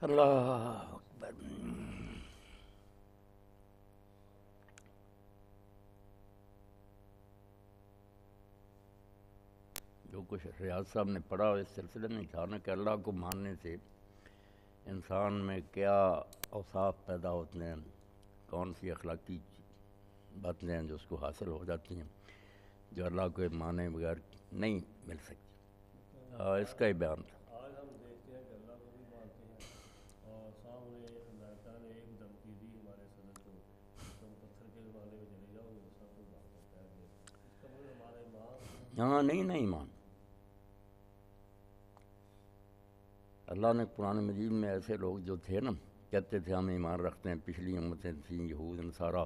اللہ اکبر۔ جو کچھ ریاض صاحب نے پڑھا اس سلسلے میں تھا نا کہ اللہ کو ماننے سے انسان میں کیا اوصاف پیدا ہوتے ہیں، کون سی اخلاقی باتیں ہیں جو اس کو حاصل ہو جاتی ہیں، جو اللہ کو مانے بغیر نہیں مل سکتی۔ اس کا ہی بیان تھا۔ آج ہم دیکھتے ہیں کہ اللہ کو بھی مانتے ہیں اور سامنے اللہ تعالیٰ نے ایک دھمکی دی ہمارے صدر کو، تم پتھر کے زمانے میں چلے جاؤ گے، سب کو بات کرتا ہے اس کا مطلب ہمارے ایمان۔ ہاں نہیں ایمان۔ اللہ نے قرآن مجید میں ایسے لوگ جو تھے نا کہتے تھے ہم ایمان رکھتے ہیں، پچھلی امتیں تھیں یہود نصارہ،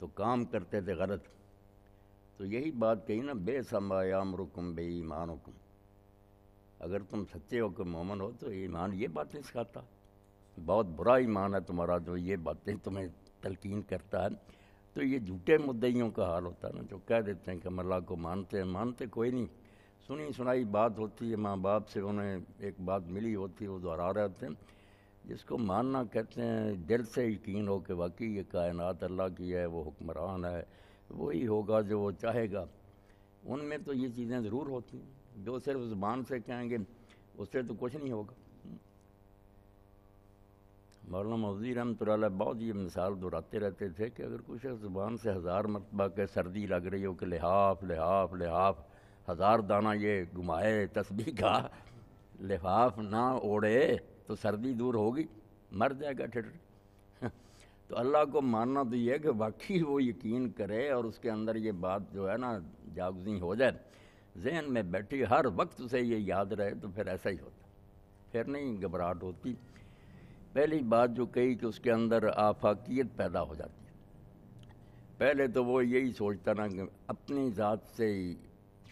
تو کام کرتے تھے غلط، تو یہی بات کہی نا بے سما یامرکم بے ایمانکم، اگر تم سچے ہو کہ مومن ہو تو ایمان یہ باتیں سکھاتا، بہت برا ایمان ہے تمہارا جو یہ باتیں تمہیں تلقین کرتا ہے۔ تو یہ جھوٹے مدعیوں کا حال ہوتا ہے نا، جو کہہ دیتے ہیں کہ ہم اللہ کو مانتے ہیں، مانتے کوئی نہیں، سنی سنائی بات ہوتی ہے، ماں باپ سے انہیں ایک بات ملی ہوتی ہے وہ دہرا رہے ہوتے ہیں۔ جس کو ماننا کہتے ہیں دل سے یقین ہو کہ واقعی یہ کائنات اللہ کی ہے، وہ حکمران ہے، وہی ہوگا جو وہ چاہے گا، ان میں تو یہ چیزیں ضرور ہوتی ہیں۔ جو صرف زبان سے کہیں گے اس سے تو کچھ نہیں ہوگا۔ مولانا مودودی رحمۃ اللہ علیہ بہت یہ مثال دہراتے رہتے تھے کہ اگر کچھ زبان سے 1000 مرتبہ کہ سردی لگ رہی ہو کہ لحاف لحاف لحاف، 1000 دانہ یہ گھمائے تسبیح کا، لحاف نہ اوڑے تو سردی دور ہوگی، مر جائے گا ٹھٹر۔ تو اللہ کو ماننا تو یہ ہے کہ واقعی وہ یقین کرے اور اس کے اندر یہ بات جو ہے نا جاگزیں ہو جائے، ذہن میں بیٹھی ہر وقت اسے یہ یاد رہے، تو پھر ایسا ہی ہوتا، پھر نہیں گھبراہٹ ہوتی۔ پہلی بات جو کہی کہ اس کے اندر آفاقیت پیدا ہو جاتی ہے۔ پہلے تو وہ یہی سوچتا نا کہ اپنی ذات سے ہی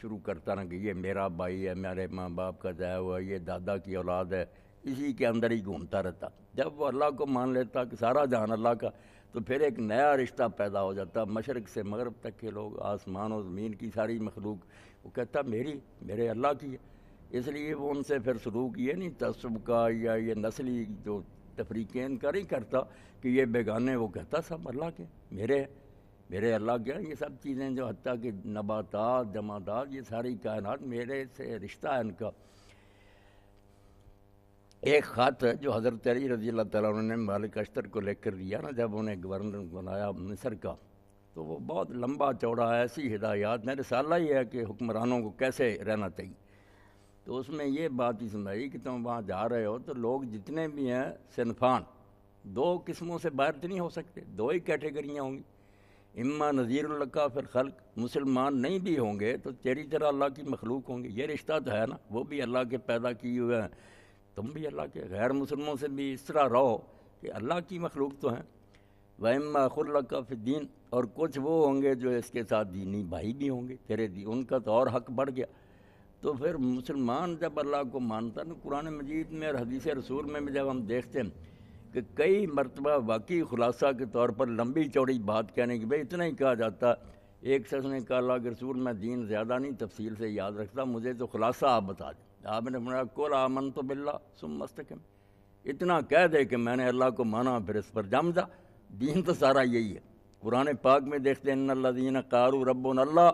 شروع کرتا نا کہ یہ میرا بھائی ہے، میرے ماں باپ کا ضائع ہوا، یہ دادا کی اولاد ہے، اسی کے اندر ہی گھومتا رہتا۔ جب وہ اللہ کو مان لیتا کہ سارا جہان اللہ کا، تو پھر ایک نیا رشتہ پیدا ہو جاتا، مشرق سے مغرب تک کے لوگ، آسمان و زمین کی ساری مخلوق، وہ کہتا میرے اللہ کی ہے۔ اس لیے وہ ان سے پھر سلوک یہ نہیں تعصب کا یا یہ نسلی جو تفریقین کا نہیں کرتا کہ یہ بیگانے، وہ کہتا سب اللہ کے، میرے اللہ کے، یہ سب چیزیں جو حتیٰ کہ نباتات جمادات یہ ساری کائنات میرے سے رشتہ ہے ان کا۔ ایک خط جو حضرت علی رضی اللہ تعالیٰ عنہ نے مالک اشتر کو لے کر دیا نا جب انہیں گورنر بنایا مصر کا، تو وہ بہت لمبا چوڑا ایسی ہدایات، میرے رسالہ یہ ہے کہ حکمرانوں کو کیسے رہنا چاہیے۔ تو اس میں یہ بات ہی سمجھائی کہ تم وہاں جا رہے ہو تو لوگ جتنے بھی ہیں صنفان، 2 قسموں سے باہر تو نہیں ہو سکتے، 2 ہی کیٹیگریاں ہوں گی، اما نذیر القا فی الخلق، مسلمان نہیں بھی ہوں گے تو تیری طرح اللہ کی مخلوق ہوں گے، یہ رشتہ تو ہے نا، وہ بھی اللہ کے پیدا کیے ہوئے ہیں، تم بھی اللہ کے، غیر مسلموں سے بھی اس طرح رہو کہ اللہ کی مخلوق تو ہیں۔ وَإِمَّا خُلَّقَ فِي الدِّينِ، اور کچھ وہ ہوں گے جو اس کے ساتھ دینی بھائی بھی ہوں گے تیرے، ان کا تو اور حق بڑھ گیا۔ تو پھر مسلمان جب اللہ کو مانتا نا، قرآن مجید میں اور حدیث رسول میں جب ہم دیکھتے ہیں کہ کئی مرتبہ واقعی خلاصہ کے طور پر لمبی چوڑی بات کہنے کی بھئی اتنا ہی کہا جاتا، ایک شخص نے کہا اللہ کے رسول میں دین زیادہ نہیں تفصیل سے یاد رکھتا، مجھے تو خلاصہ آپ بتا دیں۔ آپ نے فرمایا قُلْ آمَنْتُ بِاللَّهِ ثُمَّ اسْتَقِمْ، اتنا کہہ دے کہ میں نے اللہ کو مانا پھر اس پر جم جا، دین تو سارا یہی ہے۔ قرآن پاک میں دیکھتے ہیں ان الذین قالوا ربنا اللہ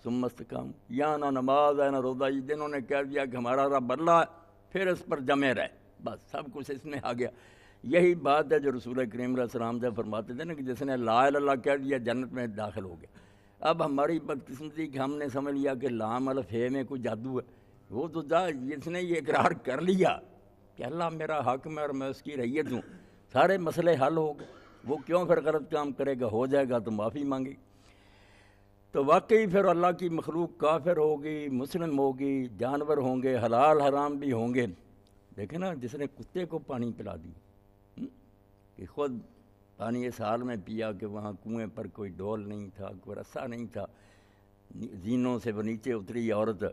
ثم استقاموا، یا نہ نماز ہے نہ روزہ، جنہوں نے کہہ دیا کہ ہمارا رب اللہ ہے پھر اس پر جمے رہے، بس سب کچھ اس میں آ گیا۔ یہی بات ہے جو رسول کریم علیہ السلام سے فرماتے تھے نا کہ جس نے لا الہ الا اللہ کہہ دیا جنت میں داخل ہو گیا۔ اب ہماری بدقسمتی کہ ہم نے سمجھ لیا کہ لام الف ہے میں کوئی جادو ہے، وہ تو جس نے یہ اقرار کر لیا کہ اللہ میرا حاکم ہے اور میں اس کی رعیت ہوں، سارے مسئلے حل ہو گئے، وہ کیوں پھر غلط کام کرے گا، ہو جائے گا تو معافی مانگے۔ تو واقعی پھر اللہ کی مخلوق کافر ہوگی، مسلم ہوگی، جانور ہوں گے، حلال حرام بھی ہوں گے۔ دیکھیں نا جس نے کتے کو پانی پلا دی کہ خود پانی اس حال میں پیا کہ وہاں کنویں پر کوئی ڈول نہیں تھا، کوئی رسا نہیں تھا، زینوں سے وہ نیچے اتری عورت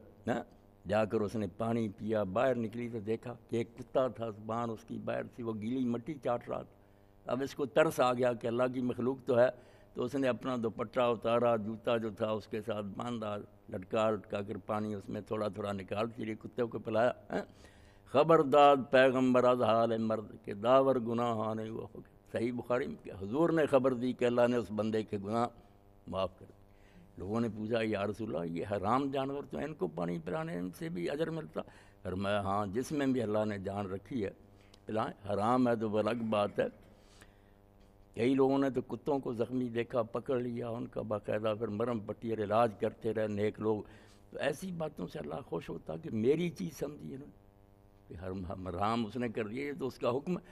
جا کر اس نے پانی پیا، باہر نکلی تو دیکھا کہ ایک کتا تھا، زبان اس کی باہر تھی، وہ گیلی مٹی چاٹ رہا تھا۔ اب اس کو ترس آ گیا کہ اللہ کی مخلوق تو ہے، تو اس نے اپنا دوپٹہ اتارا، جوتا جو تھا اس کے ساتھ باندھا، لٹکا کر پانی اس میں تھوڑا تھوڑا نکال کے لیے کتے کو پلایا۔ خبردار پیغمبر از حال مرد کے داور گناہ نے وہ ہو گیا۔ صحیح بخاری میں کہ حضور نے خبر دی کہ اللہ نے اس بندے کے گناہ معاف کر دیے۔ لوگوں نے پوچھا یا رسول اللہ یہ حرام جانور تو ان کو پانی پلانے سے بھی اجر ملتا؟ فرمایا ہاں، جس میں بھی اللہ نے جان رکھی ہے پلائیں، حرام ہے تو الگ بات ہے۔ کئی لوگوں نے تو کتوں کو زخمی دیکھا، پکڑ لیا، ان کا باقاعدہ پھر مرہم پٹی اور علاج کرتے رہے نیک لوگ۔ تو ایسی باتوں سے اللہ خوش ہوتا کہ میری چیز سمجھی انہوں نے کہ حرام اس نے کر دیا، یہ تو اس کا حکم ہے،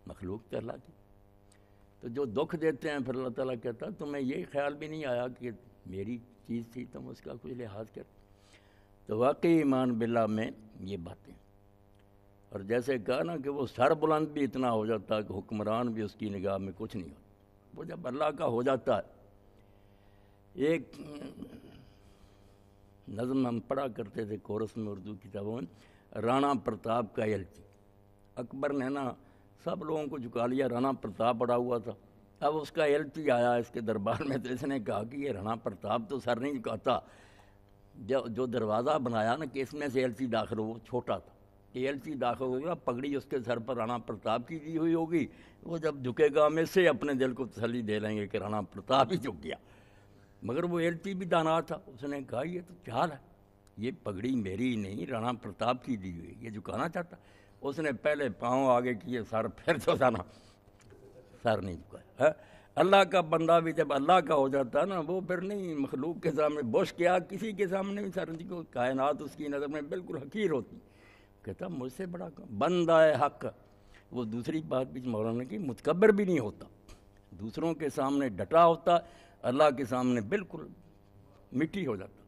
مخلوق تو اللہ کی۔ تو جو دکھ دیتے ہیں پھر اللہ تعالیٰ کہتا تمہیں یہ خیال بھی نہیں آیا کہ میری چیز تھی تم اس کا کچھ لحاظ کر۔ تو واقعی ایمان باللہ میں یہ باتیں، اور جیسے کہا نا کہ وہ سر بلند بھی اتنا ہو جاتا کہ حکمران بھی اس کی نگاہ میں کچھ نہیں ہوتا۔ وہ جب اللہ کا ہو جاتا ہے، ایک نظم ہم پڑھا کرتے تھے کورس میں اردو کتابوں میں، رانا پرتاپ کا ایلچی۔ اکبر نے نا سب لوگوں کو جھکا لیا، رانا پرتاپ پڑا ہوا تھا، اب اس کا ایلچی آیا اس کے دربار میں، تو اس نے کہا کہ یہ رانا پرتاپ تو سر نہیں جھکاتا، جو دروازہ بنایا نا کہ اس میں سے ایلچی داخل ہو وہ چھوٹا تھا، کہ ایلچی داخل ہوگا پگڑی اس کے سر پر رانا پرتاپ کی دی ہوئی ہوگی، وہ جب جھکے گا ہم اس سے اپنے دل کو تسلی دے لیں گے کہ رانا پرتاپ ہی جھک گیا۔ مگر وہ ایلچی بھی دانا تھا، اس نے کہا یہ تو چال ہے، یہ پگڑی میری نہیں رانا پرتاپ کی دی ہوئی، یہ جھکانا چاہتا۔ اس نے پہلے پاؤں آگے کیے، سر پھر تو دانا، سر نہیں جھکایا۔ اللہ کا بندہ بھی جب اللہ کا ہو جاتا ہے نا، وہ پھر نہیں مخلوق کے سامنے بوش کیا، کسی کے سامنے بھی سر نہیں، کائنات اس کی نظر میں بالکل حقیر ہوتی۔ کہتا مجھ سے بڑا بندہ ہے حق۔ وہ دوسری بات بھی مولانا کی، متکبر بھی نہیں ہوتا، دوسروں کے سامنے ڈٹا ہوتا، اللہ کے سامنے بالکل مٹی ہو جاتا۔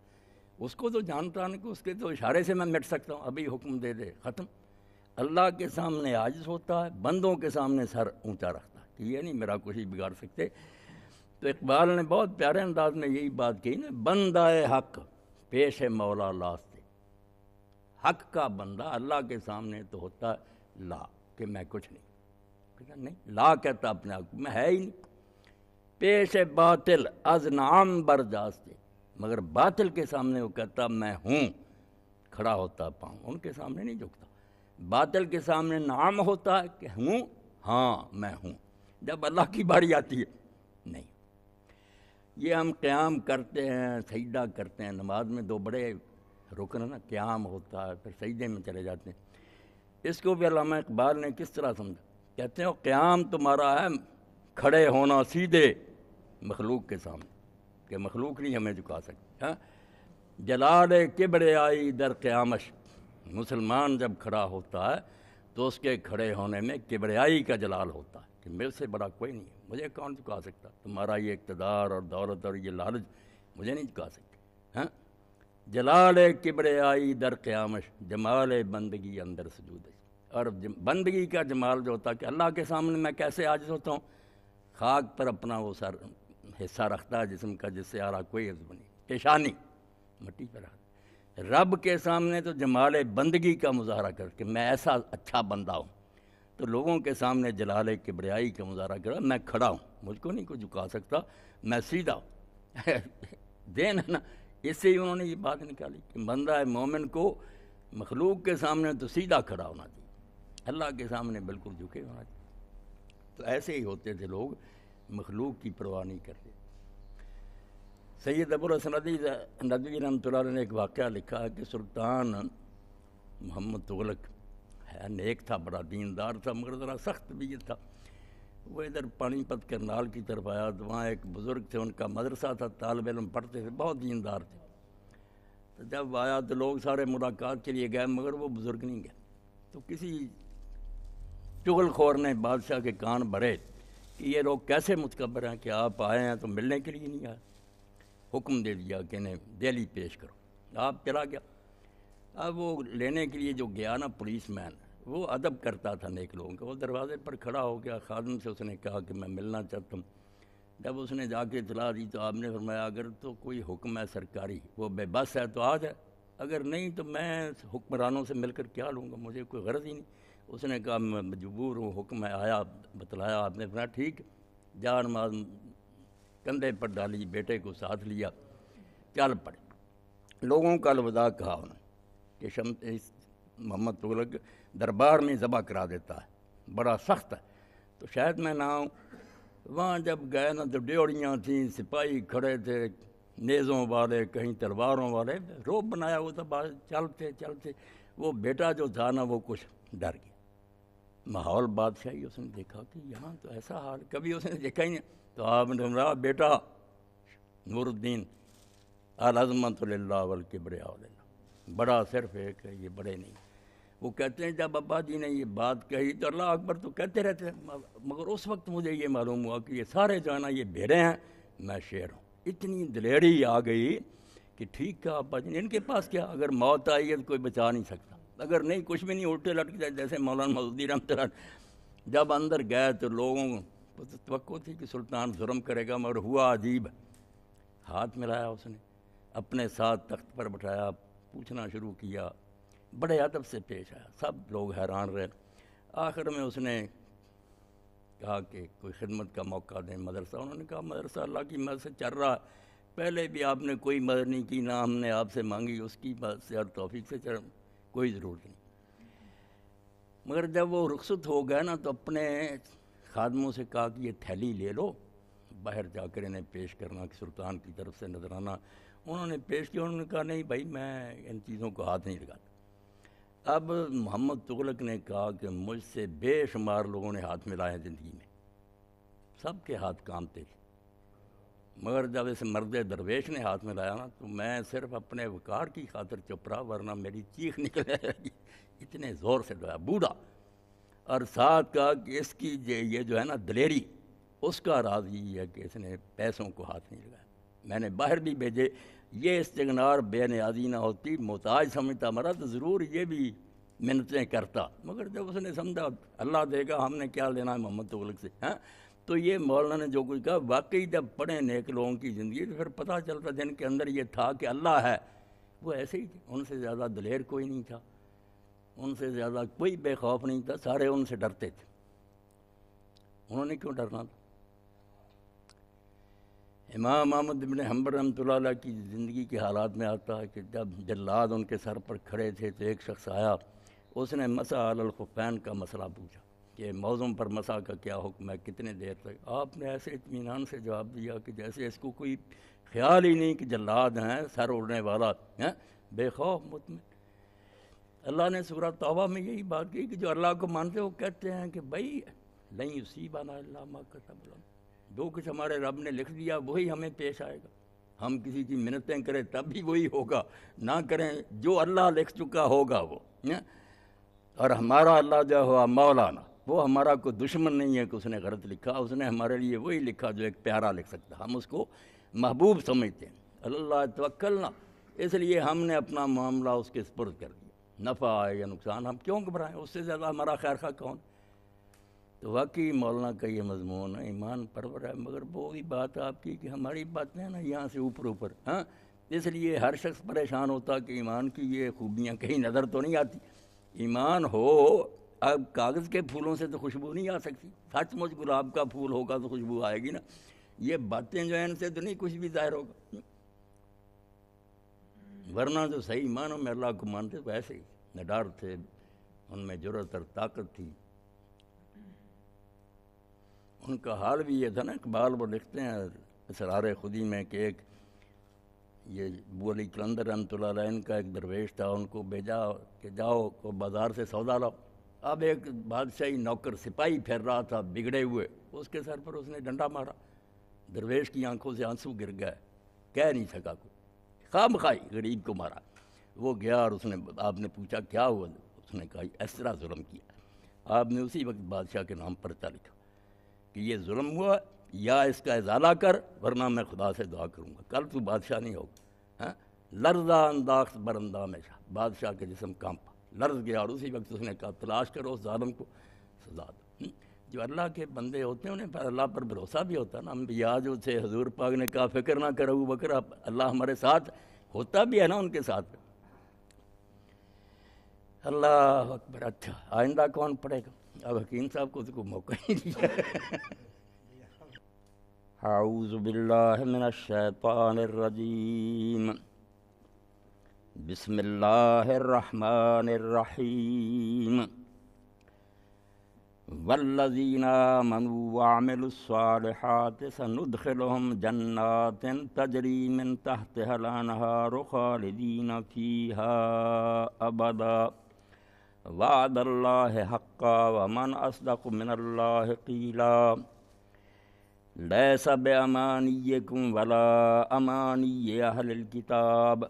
اس کو تو جانتا نہیں کہ اس کے تو اشارے سے میں مٹ سکتا ہوں، ابھی حکم دے دے ختم۔ اللہ کے سامنے عاجز ہوتا ہے، بندوں کے سامنے سر اونچا رکھتا ہے کہ یہ نہیں میرا کچھ بگاڑ سکتے۔ تو اقبال نے بہت پیارے انداز میں یہی بات کہی نا، بندہ حق پیش مولا لاستے۔ حق کا بندہ اللہ کے سامنے تو ہوتا ہے لا، کہ میں کچھ نہیں، کہتا نہیں، لا کہتا اپنے حق میں ہے ہی نہیں۔ پیش باطل از نام برجاستے، مگر باطل کے سامنے وہ کہتا میں ہوں، کھڑا ہوتا پاؤں، ان کے سامنے نہیں جھکتا۔ باطل کے سامنے نام ہوتا ہے کہ ہوں، ہاں میں ہوں، جب اللہ کی باری آتی ہے نہیں۔ یہ ہم قیام کرتے ہیں، سجدہ کرتے ہیں، نماز میں دو بڑے رکن ہے نا، قیام ہوتا ہے پھر سجدے میں چلے جاتے ہیں۔ اس کو بھی علامہ اقبال نے کس طرح سمجھا، کہتے ہیں قیام تمہارا ہے کھڑے ہونا سیدھے مخلوق کے سامنے، کہ مخلوق نہیں ہمیں جھکا سکتی۔ جلال کبریائی در قیامش، مسلمان جب کھڑا ہوتا ہے تو اس کے کھڑے ہونے میں کبریائی کا جلال ہوتا ہے کہ میرے سے بڑا کوئی نہیں ہے، مجھے کون جھکا سکتا، تمہارا یہ اقتدار اور دولت اور یہ لالچ مجھے نہیں جھکا سکتے۔ جلال کبریائی در قیامش، جمال بندگی اندر سجود ہے۔ اور بندگی کا جمال جو ہوتا ہے کہ اللہ کے سامنے میں کیسے عاجز ہوتا ہوں، خاک پر اپنا وہ سر حصہ رکھتا ہے جسم کا جس سے آرہا کوئی عزم نہیں، پیشانی مٹی پر رکھتا۔ رب کے سامنے تو جمال بندگی کا مظاہرہ کر کہ میں ایسا اچھا بندہ ہوں، تو لوگوں کے سامنے جلال کبریائی کا مظاہرہ کر میں کھڑا ہوں، مجھ کو نہیں کوئی جھکا سکتا، میں سیدھا ہوں۔ دین ہے نا، اس سے ہی انہوں نے یہ بات نکالی کہ بندہ مومن کو مخلوق کے سامنے تو سیدھا کھڑا ہونا چاہیے، اللہ کے سامنے بالکل جھکے ہونا چاہیے۔ تو ایسے ہی ہوتے تھے لوگ، مخلوق کی پرواہ نہیں کرتے۔ سید ابوالحسن ندوی رحمۃ اللہ علیہ نے ایک واقعہ لکھا ہے کہ سلطان محمد تغلق ہے، نیک تھا، بڑا دیندار تھا، مگر ذرا سخت طبیعت تھا۔ وہ ادھر پانی پت کرنال کی طرف آیا تو وہاں ایک بزرگ تھے، ان کا مدرسہ تھا، طالب علم پڑھتے تھے، بہت دیندار تھے۔ تو جب آیا تو لوگ سارے ملاقات کے لیے گئے، مگر وہ بزرگ نہیں گئے۔ تو کسی چغل خور نے بادشاہ کے کان بھرے کہ یہ لوگ کیسے متکبر ہیں کہ آپ آئے ہیں تو ملنے کے لیے نہیں آئے۔ حکم دے دیا کہ انہیں دہلی پیش کرو۔ آپ چلا گیا۔ اب وہ لینے کے لیے جو گیا نا پولیس مین، وہ ادب کرتا تھا نیک لوگوں کا، وہ دروازے پر کھڑا ہو گیا، خادم سے اس نے کہا کہ میں ملنا چاہتا ہوں۔ جب اس نے جا کے اطلاع دی تو آپ نے فرمایا اگر تو کوئی حکم ہے سرکاری، وہ بے بس ہے تو آ جائے، اگر نہیں تو میں حکمرانوں سے مل کر کیا لوں گا، مجھے کوئی غرض ہی نہیں۔ اس نے کہا میں مجبور ہوں، حکم ہے، آیا بتلایا آپ نے، فرمایا ٹھیک، جا نماز کندھے پر ڈالی، بیٹے کو ساتھ لیا، چل پڑے۔ لوگوں کا الوداع کہا انہوں نے کہ محمد تغلق دربار میں ذبح کرا دیتا ہے، بڑا سخت ہے۔ تو شاید میں نہ ہوں، وہاں جب گئے نا تو ڈیوڑیاں تھیں، سپاہی کھڑے تھے، نیزوں والے، کہیں تلواروں والے، روب بنایا ہوا تھا، چلتے چلتے وہ بیٹا جو تھا نا وہ کچھ ڈر گیا۔ ماحول بادشاہی اس نے دیکھا کہ یہاں تو ایسا حال کبھی اس نے دیکھا ہی نہیں، تو آپ نے فرمایا بیٹا نور الدین العظمت للہ والکبریاء للہ، بڑا صرف ایک ہے، یہ بڑے نہیں۔ وہ کہتے ہیں جب ابا جی نے یہ بات کہی تو اللہ اکبر تو کہتے رہتے ہیں، مگر اس وقت مجھے یہ معلوم ہوا کہ یہ سارے جو ہے نا یہ بھیڑیں ہیں، میں شیر ہوں۔ اتنی دلیری آ گئی کہ ٹھیک کہا ابا جی نے، ان کے پاس کیا، اگر موت آئی ہے تو کوئی بچا نہیں سکتا، اگر نہیں کچھ بھی نہیں، الٹے لٹک جائے جیسے مولانا مودودی رحمۃ اللہ۔ جب اندر گئے تو لوگوں کو توقع تھی کہ سلطان ظلم کرے گا، مگر ہوا عجیب، ہاتھ ملایا اس نے، اپنے ساتھ تخت پر بٹھایا، پوچھنا شروع کیا، بڑے ادب سے پیش آیا، سب لوگ حیران رہے۔ آخر میں اس نے کہا کہ کوئی خدمت کا موقع دیں مدرسہ۔ انہوں نے کہا مدرسہ اللہ کی مدد سے چل رہا ہے، پہلے بھی آپ نے کوئی مدد نہیں کی، نہ ہم نے آپ سے مانگی، اس کی مدد سے اور توفیق سے کوئی ضرورت نہیں۔ مگر جب وہ رخصت ہو گئے نا تو اپنے خادموں سے کہا کہ یہ تھیلی لے لو، باہر جا کر انہیں پیش کرنا کہ سلطان کی طرف سے نذرانہ۔ انہوں نے پیش کیا، انہوں نے کہا نہیں بھائی میں ان چیزوں کو ہاتھ نہیں لگاتا۔ اب محمد تغلق نے کہا کہ مجھ سے بے شمار لوگوں نے ہاتھ ملائے ہیں زندگی میں، سب کے ہاتھ کامتے تھے، مگر جب اس مرد درویش نے ہاتھ ملایا نا تو میں صرف اپنے وقار کی خاطر چپ رہا، ورنہ میری چیخ نکل گی، اتنے زور سے ڈرایا بوڑھا۔ اور ساتھ کہا کہ اس کی یہ جو ہے نا دلیری، اس کا راز یہ ہے کہ اس نے پیسوں کو ہاتھ نہیں لگایا، میں نے باہر بھی بھیجے، یہ استغنار بے نیازی نہ ہوتی، محتاج سمجھتا مرا تو ضرور یہ بھی منتیں کرتا، مگر جب اس نے سمجھا اللہ دے گا، ہم نے کیا لینا ہے محمد تغلق سے، ہاں۔ تو یہ مولانا نے جو کچھ کہا، واقعی جب پڑھیں نیک لوگوں کی زندگی تو پھر پتہ چلتا جن کے اندر یہ تھا کہ اللہ ہے، وہ ایسے ہی تھے، ان سے زیادہ دلیر کوئی نہیں تھا، ان سے زیادہ کوئی بے خوف نہیں تھا، سارے ان سے ڈرتے تھے۔ انہوں نے کیوں ڈرنا تھا؟ امام احمد بن حنبل رحمۃ اللہ علیہ کی زندگی کے حالات میں آتا ہے کہ جب جلاد ان کے سر پر کھڑے تھے تو ایک شخص آیا، اس نے مسح علی الخفین کا مسئلہ پوچھا کہ موزوں پر مسح کا کیا حکم ہے، کتنے دیر تک؟ آپ نے ایسے اطمینان سے جواب دیا کہ جیسے اس کو کوئی خیال ہی نہیں کہ جلاد ہیں، سر اڑنے والا ہیں، بے خوف مطمئن۔ اللہ نے سورہ توبہ میں یہی بات کی کہ جو اللہ کو مانتے وہ کہتے ہیں کہ بھائی لن یصیبنا الا ما کتب لنا، جو کچھ ہمارے رب نے لکھ دیا وہی ہمیں پیش آئے گا، ہم کسی کی منتیں کریں تب بھی وہی ہوگا، نہ کریں جو اللہ لکھ چکا ہوگا وہ۔ اور ہمارا اللہ جو ہوا مولانا، وہ ہمارا کوئی دشمن نہیں ہے کہ اس نے غلط لکھا، اس نے ہمارے لیے وہی لکھا جو ایک پیارا لکھ سکتا، ہم اس کو محبوب سمجھتے ہیں۔ اللہ توکلنا، اس لیے ہم نے اپنا معاملہ اس کے سپرد کر دیا، نفع آئے یا نقصان ہم کیوں گھبرائیں، اس سے زیادہ ہمارا خیر خواہ کون؟ تو واقعی مولانا کا یہ مضمون ہے، ایمان پرور ہے، مگر وہی بات آپ کی کہ ہماری باتیں ہیں نا یہاں سے اوپر، ہاں، اس لیے ہر شخص پریشان ہوتا کہ ایمان کی یہ خوبیاں کہیں نظر تو نہیں آتی۔ ایمان ہو، اب کاغذ کے پھولوں سے تو خوشبو نہیں آ سکتی، سچ مچ گلاب کا پھول ہوگا تو خوشبو آئے گی نا، یہ باتیں جو ہیں ان سے تو نہیں کچھ بھی ظاہر ہوگا، ورنہ تو صحیح معنوں میں اللہ کو مانتے تو ایسے ہی نہ ڈر تھے، ان میں جرأت اور طاقت تھی۔ ان کا حال بھی یہ تھا نا، اقبال وہ لکھتے ہیں اسرار خودی میں کہ ایک یہ ابو علی قلندر رحمۃ اللہ علیہ ان کا ایک درویش تھا، ان کو بھیجا کہ جاؤ کو بازار سے سودا لاؤ۔ اب ایک بادشاہی نوکر سپاہی پھر رہا تھا بگڑے ہوئے، اس کے سر پر اس نے ڈنڈا مارا، درویش کی آنکھوں سے آنسو گر گئے، کہہ نہیں سکا کوئی، خواہ مخواہی غریب کو مارا۔ وہ گیا اور اس نے آپ نے پوچھا کیا ہوا، اس نے کہا اس طرح ظلم کیا۔ آپ نے اسی وقت بادشاہ کے نام پرچہ لکھا کہ یہ ظلم ہوا، یا اس کا ازالہ کر ورنہ میں خدا سے دعا کروں گا، کل تو بادشاہ نہیں ہوگا۔ ہاں، لرزہ انداخت برندہ میں شاہ، بادشاہ کے جسم کانپا، لرز گیا، اور اسی وقت اس نے کہا تلاش کرو اس ظالم کو سزا دو۔ جو اللہ کے بندے ہوتے ہیں انہیں پر اللہ پر بھروسہ بھی ہوتا ہے نا، انبیاء جو تھے حضور پاک نے کہا فکر نہ کرو ابو بکر، اللہ ہمارے ساتھ ہوتا بھی ہے نا ان کے ساتھ۔ اللہ اکبر۔ اچھا آئندہ کون پڑھے گا؟ اب حکیم صاحب کو تو کوئی موقع ہی نہیں دیا۔ اعوذ باللہ من الشیطان الرجیم، بسم اللہ الرحمن الرحیم والذین آمنوا وعملوا الصالحات سندخلهم جنات تجری من تحتها الانہار خالدین فیہا ابدا وعد اللہ حقا ومن اصدق من اللہ قیلا لیس بامانیکم ولا امانی اہل الکتاب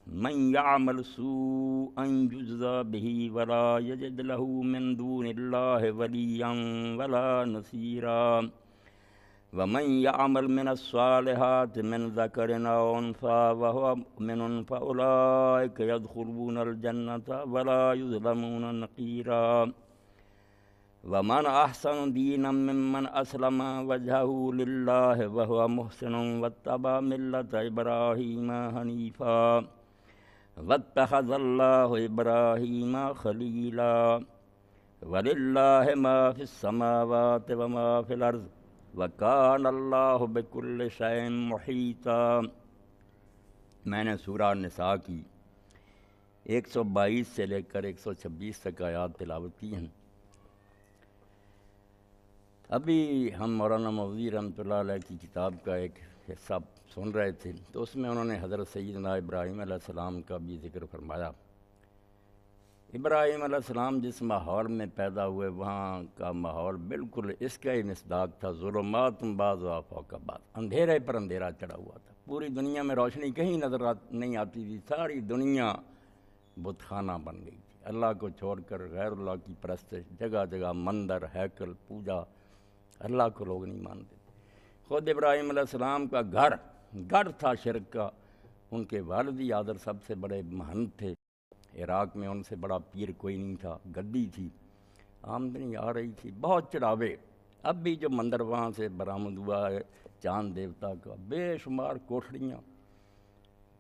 من يعمل سوءا يجزى به ولا يجد له من دون الله وليا ولا نصيرا ومن يعمل من الصالحات من ذكر أو أنثى وهو مؤمن فأولئك يدخلون الجنة ولا يظلمون نقيرا ومن أحسن دينا ممن أسلم وجهه لله وهو محسن واتبع ملة إبراهيم حنيفا واتخذ اللہ ابراہیم خلیلا وللہ ما فی السماوات وما فی الارض وکان اللہ بکل شیء محیطا۔ میں نے سورہ نساء کی 122 سے لے کر 126 تک آیات تلاوت کی ہیں۔ ابھی ہم مولانا مودودی رحمۃ اللہ علیہ کی کتاب کا ایک حصہ سن رہے تھے، تو اس میں انہوں نے حضرت سیدنا ابراہیم علیہ السلام کا بھی ذکر فرمایا۔ ابراہیم علیہ السلام جس ماحول میں پیدا ہوئے وہاں کا ماحول بالکل اس کا ہی مصداق تھا، ظلمات بعضها فوق بعض، اندھیرے پر اندھیرا چڑھا ہوا تھا، پوری دنیا میں روشنی کہیں نظر نہیں آتی تھی، ساری دنیا بت خانہ بن گئی تھی، اللہ کو چھوڑ کر غیر اللہ کی پرستش، جگہ جگہ مندر، ہیکل، پوجا، اللہ کو لوگ نہیں مانتے تھے۔ خود ابراہیم علیہ السلام کا گھر تھا شرک کا، ان کے والد آدر سب سے بڑے مہنت تھے، عراق میں ان سے بڑا پیر کوئی نہیں تھا، گدی تھی، آمدنی آ رہی تھی، بہت چڑھاوے۔ اب بھی جو مندر وہاں سے برآمد ہوا ہے چاند دیوتا کا، بے شمار کوٹھڑیاں،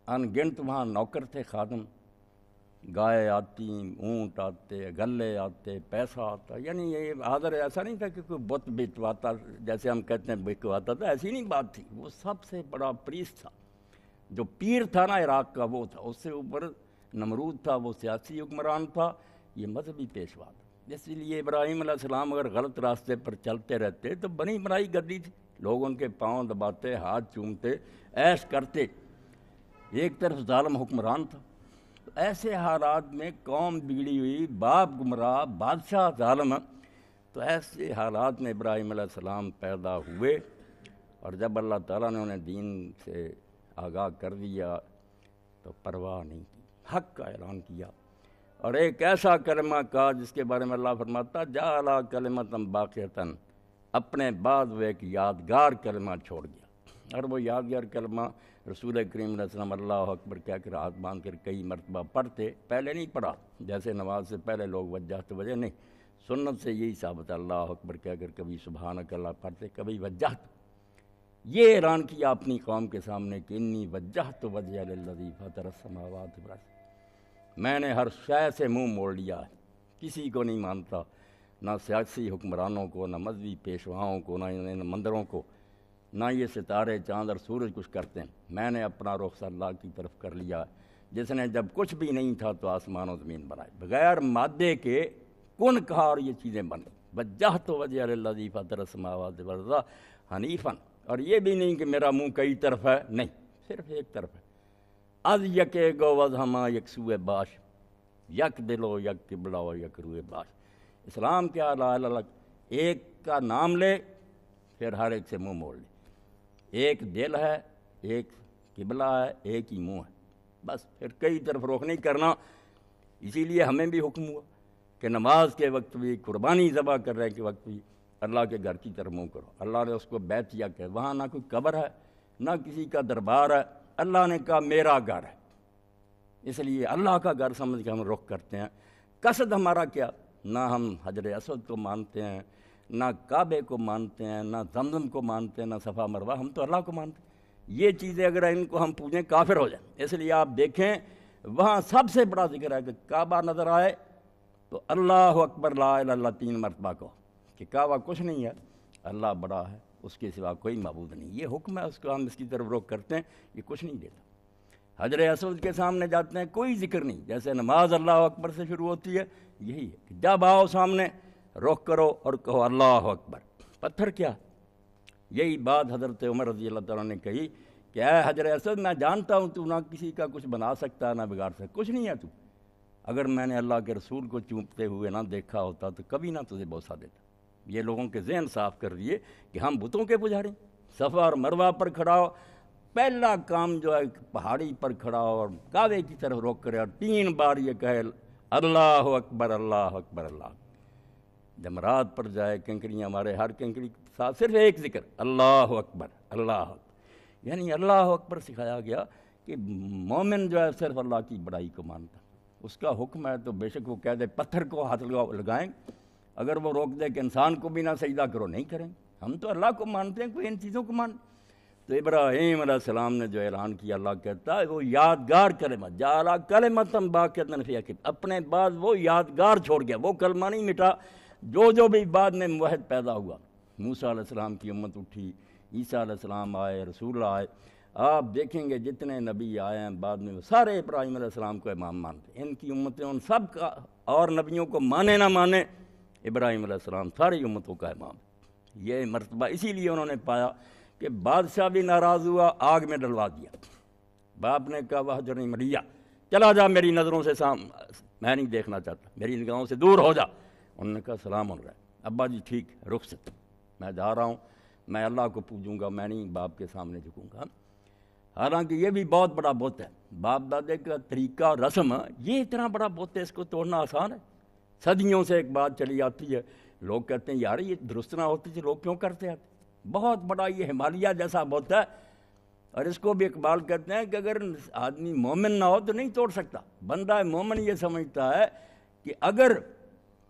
ان گنت وہاں نوکر تھے، خادم، گائے آتی، اونٹ آتے، گلے آتے، پیسہ آتا، یعنی یہ حاضر ایسا نہیں تھا کہ کوئی بت بٹواتا جیسے ہم کہتے ہیں بکواتا تھا، ایسی نہیں بات تھی، وہ سب سے بڑا پریسٹ تھا، جو پیر تھا نا عراق کا وہ تھا، اس سے اوپر نمرود تھا، وہ سیاسی حکمران تھا، یہ مذہبی پیشوا تھا۔ اس لیے ابراہیم علیہ السلام اگر غلط راستے پر چلتے رہتے تو بنی بنائی گدی تھی، لوگ ان کے پاؤں دباتے، ہاتھ چومتے، عیش کرتے، ایک طرف ظالم حکمران تھا۔ ایسے حالات میں قوم بگڑی ہوئی، باپ گمراہ، بادشاہ ظالم، تو ایسے حالات میں ابراہیم علیہ السلام پیدا ہوئے، اور جب اللہ تعالیٰ نے انہیں دین سے آگاہ کر دیا تو پرواہ نہیں کی، حق کا اعلان کیا، اور ایک ایسا کلمہ کہا جس کے بارے میں اللہ فرماتا جعل کلمۃ باقیۃ، اپنے بعد وہ ایک یادگار کلمہ چھوڑ گیا، اور وہ یادگار کلمہ رسول کریم علیہ السلام اللہ اکبر کہہ کر ہاتھ باندھ کر کئی مرتبہ پڑھتے، پہلے نہیں پڑھا جیسے نماز سے پہلے لوگ وجہت وجہ نہیں، سنت سے یہی ثابت ہے، اللہ اکبر کہہ کر کبھی سبحانک اللہ پڑھتے، کبھی وجہت، یہ اعلان کیا اپنی قوم کے سامنے کہ انی وجہت وجہ للذی فطر السماوات والارض، میں نے ہر شے سے منہ موڑ لیا ہے، کسی کو نہیں مانتا، نہ سیاسی حکمرانوں کو، نہ مذہبی پیشواؤں کو، نہ ان مندروں کو، نہ یہ ستارے چاند اور سورج کچھ کرتے ہیں، میں نے اپنا رخ اللہ کی طرف کر لیا ہے، جس نے جب کچھ بھی نہیں تھا تو آسمان و زمین بنائے، بغیر مادے کے کن کہا اور یہ چیزیں بن گئی، وجہت وجہ للذی فطر السماوات والارض حنیفا، اور یہ بھی نہیں کہ میرا منہ کئی طرف ہے، نہیں، صرف ایک طرف ہے، از یکے گو وز ہما یک سوئے باش، یک دلو یک قبلہ و یک روئے باش، اسلام کیا لا الہ الا اللہ، ایک کا نام لے پھر ہر ایک سے منہ موڑ لے، ایک دل ہے، ایک قبلہ ہے، ایک ہی منہ ہے، بس پھر کئی طرف رخ نہیں کرنا۔ اسی لیے ہمیں بھی حکم ہوا کہ نماز کے وقت بھی، قربانی ذبح کرنے کے وقت بھی اللہ کے گھر کی طرف منہ کرو۔ اللہ نے اس کو بیت کیا کہ وہاں نہ کوئی قبر ہے، نہ کسی کا دربار ہے، اللہ نے کہا میرا گھر ہے، اس لیے اللہ کا گھر سمجھ کے ہم رخ کرتے ہیں۔ قصد ہمارا کیا، نہ ہم حجر اسود کو مانتے ہیں، نہ کعبے کو مانتے ہیں، نہ زمزم کو مانتے ہیں، نہ صفا مروہ، ہم تو اللہ کو مانتے ہیں۔ یہ چیزیں اگر ان کو ہم پوجیں کافر ہو جائیں، اس لیے آپ دیکھیں وہاں سب سے بڑا ذکر ہے کہ کعبہ نظر آئے تو اللہ اکبر لا الہ الا اللہ 3 مرتبہ کو، کہ کعبہ کچھ نہیں ہے، اللہ بڑا ہے، اس کے سوا کوئی معبود نہیں، یہ حکم ہے، اس کو ہم اس کی طرف رخ کرتے ہیں، یہ کچھ نہیں دیتا۔ حجر اسود کے سامنے جاتے ہیں کوئی ذکر نہیں، جیسے نماز اللہ اکبر سے شروع ہوتی ہے یہی ہے کہ جب آؤ سامنے رخ کرو اور کہو اللہ اکبر۔ پتھر کیا؟ یہی بات حضرت عمر رضی اللہ تعالیٰ نے کہی کہ اے حجر اسود میں جانتا ہوں تو نہ کسی کا کچھ بنا سکتا نہ بگاڑ سکتا، کچھ نہیں ہے تو، اگر میں نے اللہ کے رسول کو چومتے ہوئے نہ دیکھا ہوتا تو کبھی نہ تجھے بوسہ دیتا۔ یہ لوگوں کے ذہن صاف کر دیے کہ ہم بتوں کے پجاری، صفا اور مروہ پر کھڑا ہو، پہلا کام جو ہے پہاڑی پر کھڑا ہو اور کعبے کی طرف رخ کرے اور 3 بار یہ کہے اللہ اکبر اللہ اکبر اللہ۔ جمرات پر جائے کنکریاں مارے، ہر کنکری کے ساتھ صرف ایک ذکر اللہ اکبر اللہ اکبر، یعنی اللہ اکبر سکھایا گیا کہ مومن جو ہے صرف اللہ کی بڑائی کو مانتا، اس کا حکم ہے تو بے شک وہ کہہ دے پتھر کو ہاتھ لگائیں، اگر وہ روک دے کہ انسان کو بھی نہ سجدہ کرو نہیں کریں، ہم تو اللہ کو مانتے ہیں، کوئی ان چیزوں کو مان۔ تو ابراہیم علیہ السلام نے جو اعلان کیا، اللہ کہتا ہے وہ یادگار کلمہ جعل کلمۃ باقیۃ فی عقبہ، اپنے بعد وہ یادگار چھوڑ گیا، وہ کلمہ نہیں مٹا جو بھی بعد میں موحد پیدا ہوا۔ موسیٰ علیہ السلام کی امت اٹھی، عیسیٰ علیہ السلام آئے، رسول اللہ آئے، آپ دیکھیں گے جتنے نبی آئے ہیں بعد میں وہ سارے ابراہیم علیہ السلام کو امام مانتے، ان کی امتیں ان سب کا، اور نبیوں کو مانے نہ مانے ابراہیم علیہ السلام ساری امتوں کا امام۔ یہ مرتبہ اسی لیے انہوں نے پایا کہ بادشاہ بھی ناراض ہوا، آگ میں ڈلوا دیا، باپ نے کہا وہجرنی ملیہ، چلا جا میری نظروں سے میں نہیں دیکھنا چاہتا، میری نگاہوں سے دور ہو جا۔ انہوں نے کہا سلام علیہ، ابا جی ٹھیک رخصت، میں جا رہا ہوں، میں اللہ کو پوجوں گا، میں نہیں باپ کے سامنے جھکوں گا۔ حالانکہ یہ بھی بہت بڑا بت ہے، باپ دادے کا طریقہ اور رسم، یہ اتنا بڑا بت ہے، اس کو توڑنا آسان ہے؟ صدیوں سے ایک بات چلی آتی ہے، لوگ کہتے ہیں یار یہ درست نہ ہوتی تھی، لوگ کیوں کرتے ہیں؟ بہت بڑا یہ ہمالیہ جیسا بت ہے، اور اس کو بھی اقبال کہتے ہیں کہ اگر آدمی مومن نہ ہو تو نہیں توڑ سکتا۔ بندہ مومن یہ سمجھتا ہے کہ اگر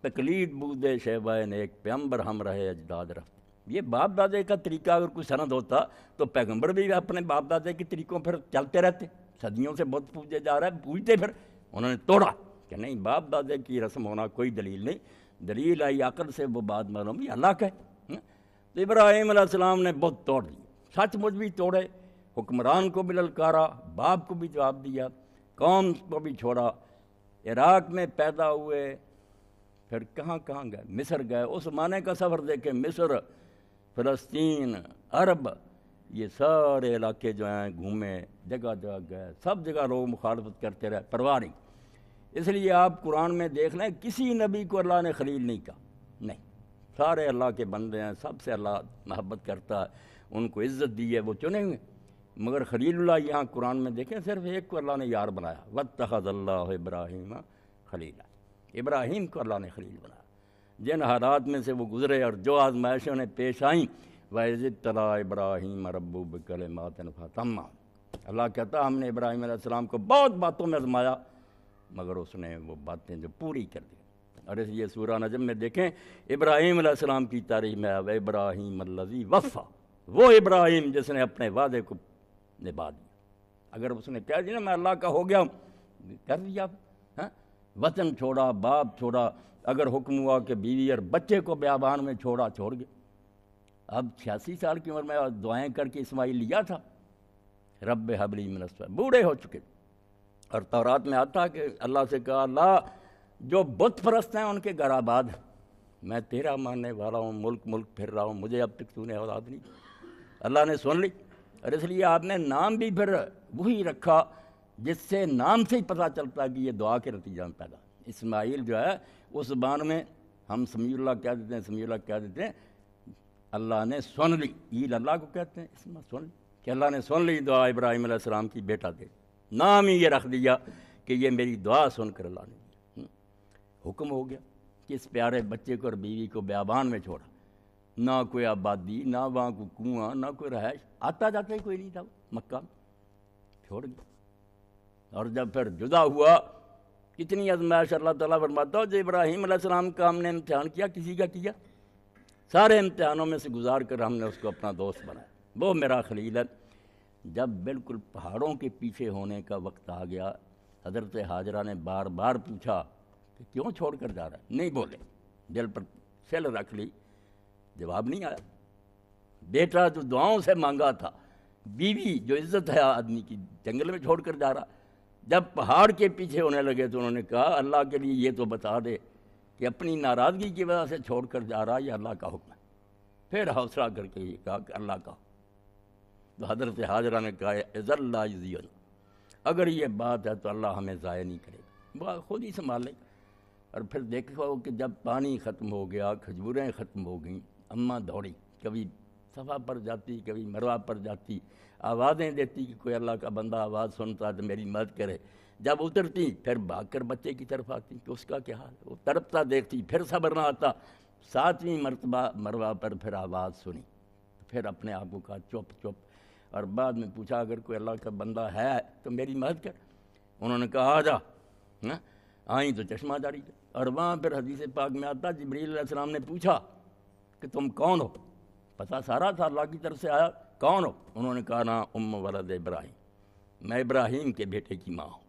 تقلید بودے شیبہ نیک پیغمبر ہم رہے اجداد رفت، یہ باپ دادے کا طریقہ اگر کوئی سند ہوتا تو پیغمبر بھی اپنے باپ دادے کے طریقوں پھر چلتے رہتے، صدیوں سے بت پوجے جا رہا ہے پوجتے، پھر انہوں نے توڑا کہ نہیں، باپ دادے کی رسم ہونا کوئی دلیل نہیں، دلیل آئی عقل سے، وہ بات معلوم بھی اللہ کا ہے۔ تو ابراہیم علیہ السلام نے بت توڑ دی، سچ مچ بھی توڑے، حکمران کو بھی للکارا، باپ کو بھی جواب دیا، قوم کو بھی چھوڑا، عراق میں پیدا ہوئے، پھر کہاں کہاں گئے، مصر گئے، اس زمانے کا سفر دیکھیں، مصر، فلسطین، عرب، یہ سارے علاقے جو ہیں گھومے، جگہ جگہ گئے، سب جگہ لوگ مخالفت کرتے رہے، پرواہ نہیں۔ اس لیے آپ قرآن میں دیکھ لیں کسی نبی کو اللہ نے خلیل نہیں کہا، نہیں، سارے اللہ کے بندے ہیں، سب سے اللہ محبت کرتا ہے، ان کو عزت دی ہے، وہ چنے ہوئے، مگر خلیل اللہ یہاں قرآن میں دیکھیں صرف ایک کو اللہ نے یار بنایا، واتخذ اللہ ابراہیم خلیلا، ابراہیم کو اللہ نے خلیل بنایا۔ جن حالات میں سے وہ گزرے اور جو آزمائشیں انہیں پیش آئیں، وَإِذِ ابْتَلَىٰ إِبْرَاهِيمَ رَبُّهُ بِكَلِمَاتٍ فَأَتَمَّهَا، اللہ کہتا ہم نے ابراہیم علیہ السلام کو بہت باتوں میں آزمایا مگر اس نے وہ باتیں جو پوری کر دی۔ اور اس لیے سورہ نجم میں دیکھیں ابراہیم علیہ السلام کی تاریخ میں وَإِبْرَاهِيمَ الَّذِي وَفَّىٰ، وہ ابراہیم جس نے اپنے وعدے کو نبھا دیا۔ اگر اس نے کہہ دیا نا میں اللہ کا ہو گیا ہوں، کر دیا، وطن چھوڑا، باپ چھوڑا، اگر حکم ہوا کہ بیوی اور بچے کو بیابان میں چھوڑا، چھوڑ گیا۔ اب 86 سال کی عمر میں دعائیں کر کے اسماعیل لیا تھا، رب حب لی من الصالحین، بوڑھے ہو چکے، اور تورات میں آتا کہ اللہ سے کہا اللہ جو بت پرست ہیں ان کے گھر آباد ہیں، میں تیرا ماننے والا ہوں، ملک پھر رہا ہوں، مجھے اب تک تو نے اولاد نہیں۔ اللہ نے سن لی، اور اس لیے آپ نے نام بھی پھر وہی رکھا جس سے نام سے ہی پتہ چلتا کہ یہ دعا کے نتیجہ میں پیدا۔ اسماعیل جو ہے اس زبان میں ہم سمیع اللہ کہہ دیتے ہیں، سمیع اللہ کہہ دیتے ہیں، اللہ نے سن لی، عیل اللہ کو کہتے ہیں، اس میں سن لی کہ اللہ نے سن لی دعا ابراہیم علیہ السلام کی، بیٹا دے، نام ہی یہ رکھ دیا کہ یہ میری دعا سن کر اللہ نے دی۔ حکم ہو گیا کہ اس پیارے بچے کو اور بیوی کو بیابان میں چھوڑا، نہ کوئی آبادی، نہ وہاں کوئی کنواں، نہ کوئی رہائش، آتا جاتا ہی کوئی نہیں تھا، مکہ چھوڑ گیا۔ اور جب پھر جدا ہوا، کتنی ازمائش اللہ تعالیٰ فرماتا ہو، جو ابراہیم علیہ السلام کا ہم نے امتحان کیا، کسی کا کیا، سارے امتحانوں میں سے گزار کر ہم نے اس کو اپنا دوست بنایا، وہ میرا خلیل ہے۔ جب بالکل پہاڑوں کے پیچھے ہونے کا وقت آ گیا، حضرت حاجرہ نے بار بار پوچھا کہ کیوں چھوڑ کر جا رہا ہے، نہیں بولے، دل پر سل رکھ لی، جواب نہیں آیا۔ بیٹا جو دعاؤں سے مانگا تھا بیوی جو عزت ہے آدمی کی جنگل میں چھوڑ کر جا رہا. جب پہاڑ کے پیچھے ہونے لگے تو انہوں نے کہا اللہ کے لیے یہ تو بتا دے کہ اپنی ناراضگی کی وجہ سے چھوڑ کر جا رہا یہ اللہ کا حکم ہے. پھر حوصلہ کر کے یہ کہا کہ اللہ کا. تو حضرت حاجرہ نے کہا اذا لا یضیعنا، اگر یہ بات ہے تو اللہ ہمیں ضائع نہیں کرے گا، وہ خود ہی سنبھال لے گا. اور پھر دیکھو کہ جب پانی ختم ہو گیا، کھجوریں ختم ہو گئیں، اماں دوڑی، کبھی صفا پر جاتی، کبھی مروہ پر جاتی، آوازیں دیتی کہ کوئی اللہ کا بندہ آواز سنتا تو میری مدد کرے. جب اترتی پھر بھاگ کر بچے کی طرف آتی کہ اس کا کیا حال ہے. وہ تڑپتا دیکھتی، پھر صبر نہ آتا، 7ویں مرتبہ مروہ پر پھر آواز سنی، پھر اپنے آپ کو کہا چپ چپ. اور بعد میں پوچھا اگر کوئی اللہ کا بندہ ہے تو میری مدد کر. انہوں نے کہا آ جا. آئیں تو چشمہ جاری. اور وہاں پھر حدیث پاک میں آتا جبریل علیہ السلام نے پوچھا کہ تم کون ہو؟ پتہ سارا تھا اللہ کی طرف سے آیا. کون ہو؟ انہوں نے کہا نا ام ولد ابراہیم، میں ابراہیم کے بیٹے کی ماں ہوں.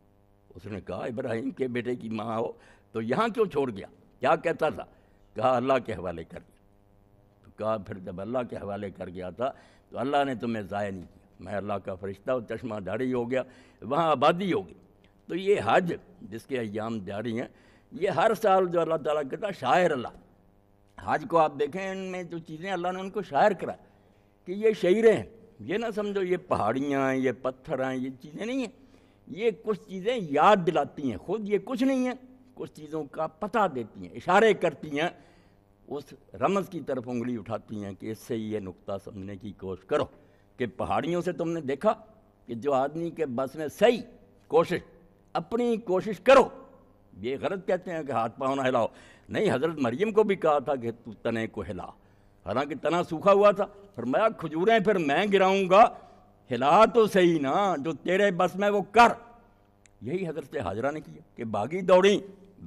اس نے کہا ابراہیم کے بیٹے کی ماں ہو تو یہاں کیوں چھوڑ گیا؟ کیا کہتا تھا؟ کہا اللہ کے حوالے کر دیا. تو کہا پھر جب اللہ کے حوالے کر گیا تھا تو اللہ نے تمہیں ضائع نہیں کیا، میں اللہ کا فرشتہ اور چشمہ دھاڑی ہو گیا، وہاں آبادی ہوگی. تو یہ حج جس کے ایام جاری ہیں، یہ ہر سال جو اللہ تعالیٰ کہتا ہے شاعر اللہ. حج کو آپ دیکھیں ان میں جو چیزیں اللہ نے ان کو شاعر کرا کہ یہ شعریں ہیں. یہ نہ سمجھو یہ پہاڑیاں ہیں، یہ پتھر ہیں، یہ چیزیں نہیں ہیں. یہ کچھ چیزیں یاد دلاتی ہیں، خود یہ کچھ نہیں ہیں، کچھ چیزوں کا پتہ دیتی ہیں، اشارے کرتی ہیں، اس رمز کی طرف انگلی اٹھاتی ہیں کہ اس سے یہ نقطہ سمجھنے کی کوشش کرو کہ پہاڑیوں سے تم نے دیکھا کہ جو آدمی کے بس میں صحیح کوشش، اپنی کوشش کرو. یہ غلط کہتے ہیں کہ ہاتھ پاؤں نہ ہلاؤ. نہیں، حضرت مریم کو بھی کہا تھا کہ تو تنے کو ہلا، حالانکہ تنا سوکھا ہوا تھا. فرمایا کھجوریں پھر میں گراؤں گا، ہلا تو صحیح نا، جو تیرے بس میں وہ کر. یہی حضرت حاجرہ نے کیا کہ باغی دوڑیں.